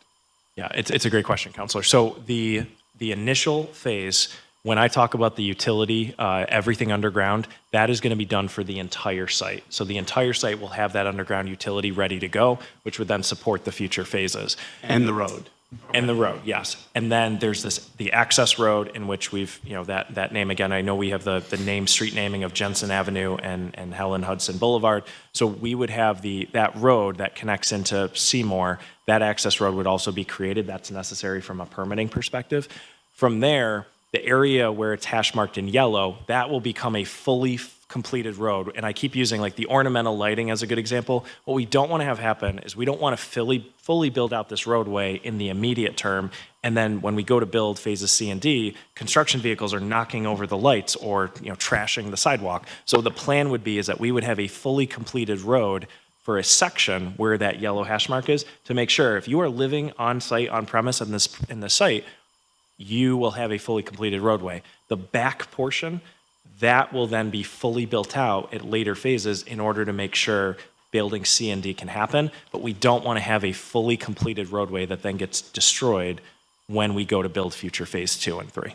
Speaker 2: Yeah, it's a great question, Counselor. So the initial phase, when I talk about the utility, everything underground, that is going to be done for the entire site. So the entire site will have that underground utility ready to go, which would then support the future phases.
Speaker 5: And the road.
Speaker 2: And the road, yes. And then there's the access road in which we've, you know, that name again, I know we have the street naming of Jensen Avenue and Helen Hudson Boulevard. So we would have that road that connects into Seymour, that access road would also be created. That's necessary from a permitting perspective. From there, the area where it's hash marked in yellow, that will become a fully completed road. And I keep using like the ornamental lighting as a good example. What we don't want to have happen is we don't want to fully build out this roadway in the immediate term. And then when we go to build phases C and D, construction vehicles are knocking over the lights or, you know, trashing the sidewalk. So the plan would be is that we would have a fully completed road for a section where that yellow hash mark is, to make sure if you are living on site, on premise in this site, you will have a fully completed roadway. The back portion, that will then be fully built out at later phases in order to make sure building C and D can happen, but we don't want to have a fully completed roadway that then gets destroyed when we go to build future phase 2 and 3.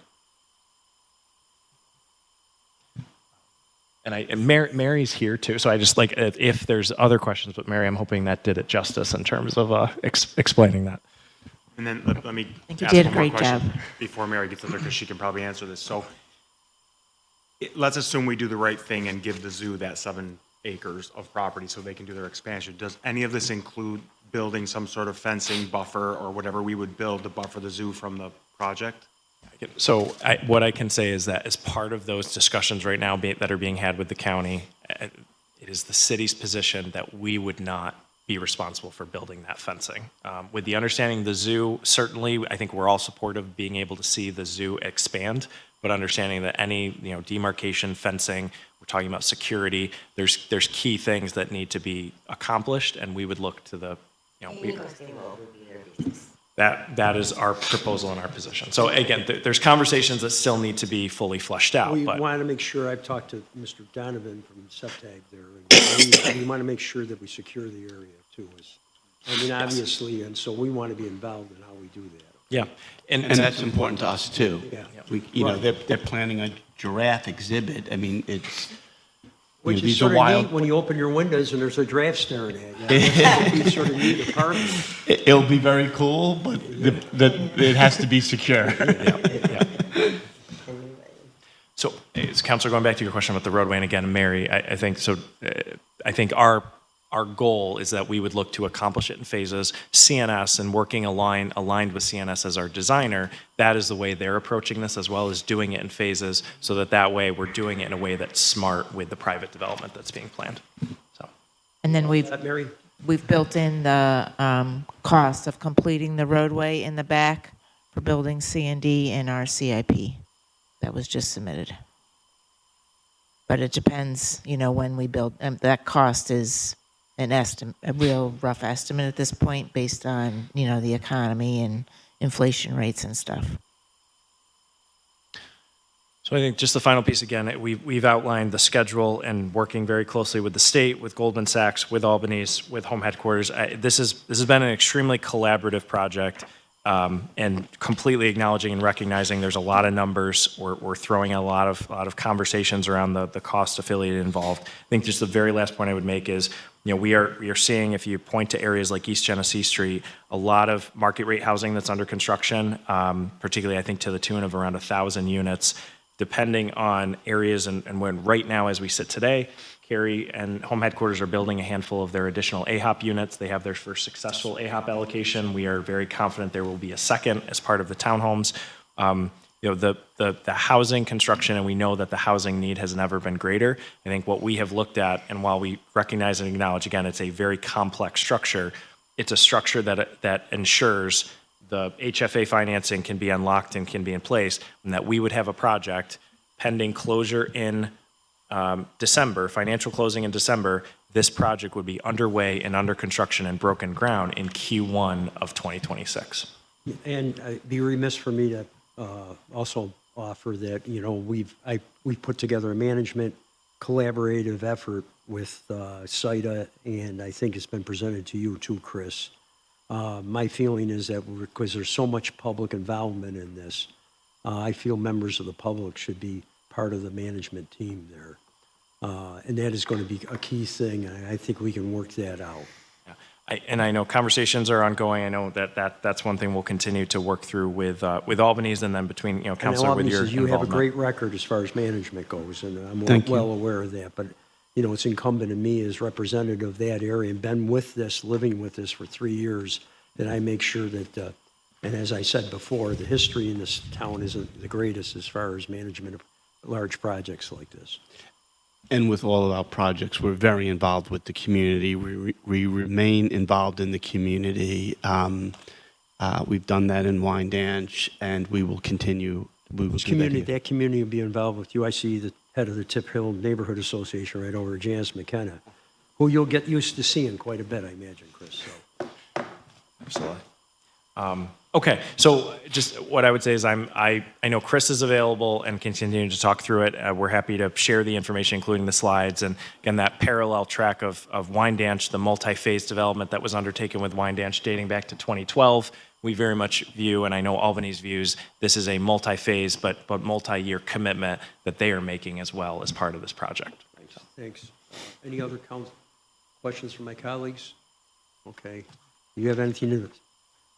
Speaker 2: And Mary's here too, so I just like, if there's other questions, but Mary, I'm hoping that did it justice in terms of explaining that.
Speaker 6: And then let me
Speaker 7: think you
Speaker 6: ask
Speaker 7: did a
Speaker 6: one more
Speaker 7: great
Speaker 6: question
Speaker 7: job.
Speaker 6: before Mary gets up there, because she can probably answer this. So let's assume we do the right thing and give the zoo that 7 acres of property so they can do their expansion. Does any of this include building some sort of fencing buffer or whatever we would build to buffer the zoo from the project?
Speaker 2: So what I can say is that as part of those discussions right now that are being had with the county, it is the city's position that we would not be responsible for building that fencing. With the understanding the zoo, certainly, I think we're all supportive of being able to see the zoo expand, but understanding that any, demarcation, fencing, we're talking about security, there's key things that need to be accomplished, and we would look to the, that is our proposal and our position. So again, there's conversations that still need to be fully fleshed out,
Speaker 1: We
Speaker 2: but
Speaker 1: want to make sure, I've talked to Mr. Donovan from SEPTAG there, and we want to make sure that we secure the area too. Obviously, and so we want to be involved in how we do that.
Speaker 2: yeah.
Speaker 5: And that's important to us too.
Speaker 1: Yeah.
Speaker 5: They're planning a giraffe exhibit. I mean, it's,
Speaker 1: Which is
Speaker 5: these
Speaker 1: sort
Speaker 5: are
Speaker 1: of
Speaker 5: wild.
Speaker 1: neat when you open your windows and there's a giraffe staring at you. It's sort of neat apartment.
Speaker 5: It'll be very cool, but it has to be secure.
Speaker 2: So, Councilor, going back to your question about the roadway, and again, Mary, I think so. I think our goal is that we would look to accomplish it in phases. CNS and working aligned with CNS as our designer, that is the way they're approaching this, as well as doing it in phases, so that way we're doing it in a way that's smart with the private development that's being planned. So,
Speaker 11: And then
Speaker 1: Mary?
Speaker 11: we've built in the cost of completing the roadway in the back for building C and D in our CIP that was just submitted. But it depends, when we build, that cost is an estimate, a real rough estimate at this point based on, the economy and inflation rates and stuff.
Speaker 2: So I think just the final piece, again, we've outlined the schedule and working very closely with the state, with Goldman Sachs, with Albany's, with home headquarters. This has been an extremely collaborative project, and completely acknowledging and recognizing there's a lot of numbers. We're throwing a lot of conversations around the cost affiliated involved. I think just the very last point I would make is, we are seeing, if you point to areas like East Genesee Street, a lot of market rate housing that's under construction, particularly I think to the tune of around 1,000 units, depending on areas. And when right now, as we sit today, Cary and home headquarters are building a handful of their additional AHOP units. They have their first successful AHOP allocation. We are very confident there will be a second as part of the townhomes. The housing construction, and we know that the housing need has never been greater. I think what we have looked at, and while we recognize and acknowledge, again, it's a very complex structure, it's a structure that ensures the HFA financing can be unlocked and can be in place, and that we would have a project pending closure in December, financial closing in December. This project would be underway and under construction and broken ground in Q1 of 2026.
Speaker 1: And it'd be remiss for me to also offer that, we've put together a management collaborative effort with CITA, and I think it's been presented to you too, Chris. My feeling is that because there's so much public involvement in this, I feel members of the public should be part of the management team there. And that is going to be a key thing, and I think we can work that out.
Speaker 2: And I know conversations are ongoing. I know that's one thing we'll continue to work through with Albany's, and then between, Councilor, with your
Speaker 1: you have a
Speaker 2: involvement.
Speaker 1: great record as far as management goes, and I'm
Speaker 5: Thank you.
Speaker 1: well aware of that. But, it's incumbent on me as representative of that area and been with this, living with this for 3 years, that I make sure that, and as I said before, the history in this town isn't the greatest as far as management of large projects like this.
Speaker 5: And with all of our projects, we're very involved with the community. We remain involved in the community. We've done that in Wyandanch, and we will continue. We will do that here.
Speaker 1: That community will be involved with you. I see the head of the Tip Hill Neighborhood Association right over, Janice McKenna, who you'll get used to seeing quite a bit, I imagine, Chris. So.
Speaker 2: Absolutely. Okay, so just what I would say is I know Chris is available and continuing to talk through it. We're happy to share the information, including the slides, and again, that parallel track of Wyandanch, the multi-phase development that was undertaken with Wyandanch dating back to 2012. We very much view, and I know Albany's views, this is a multi-phase but multi-year commitment that they are making as well as part of this project.
Speaker 1: Thanks. Any other questions from my colleagues? Okay. Do you have anything to?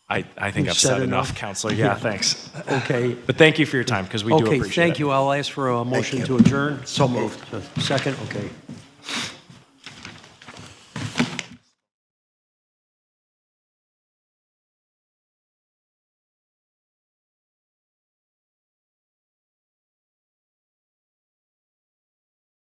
Speaker 2: I think I've said enough, Counselor. Yeah, thanks.
Speaker 1: Okay.
Speaker 2: But thank you for your time, because we do appreciate it.
Speaker 1: Okay, thank you. I'll ask for a motion to adjourn.
Speaker 10: So moved.
Speaker 1: Second, okay.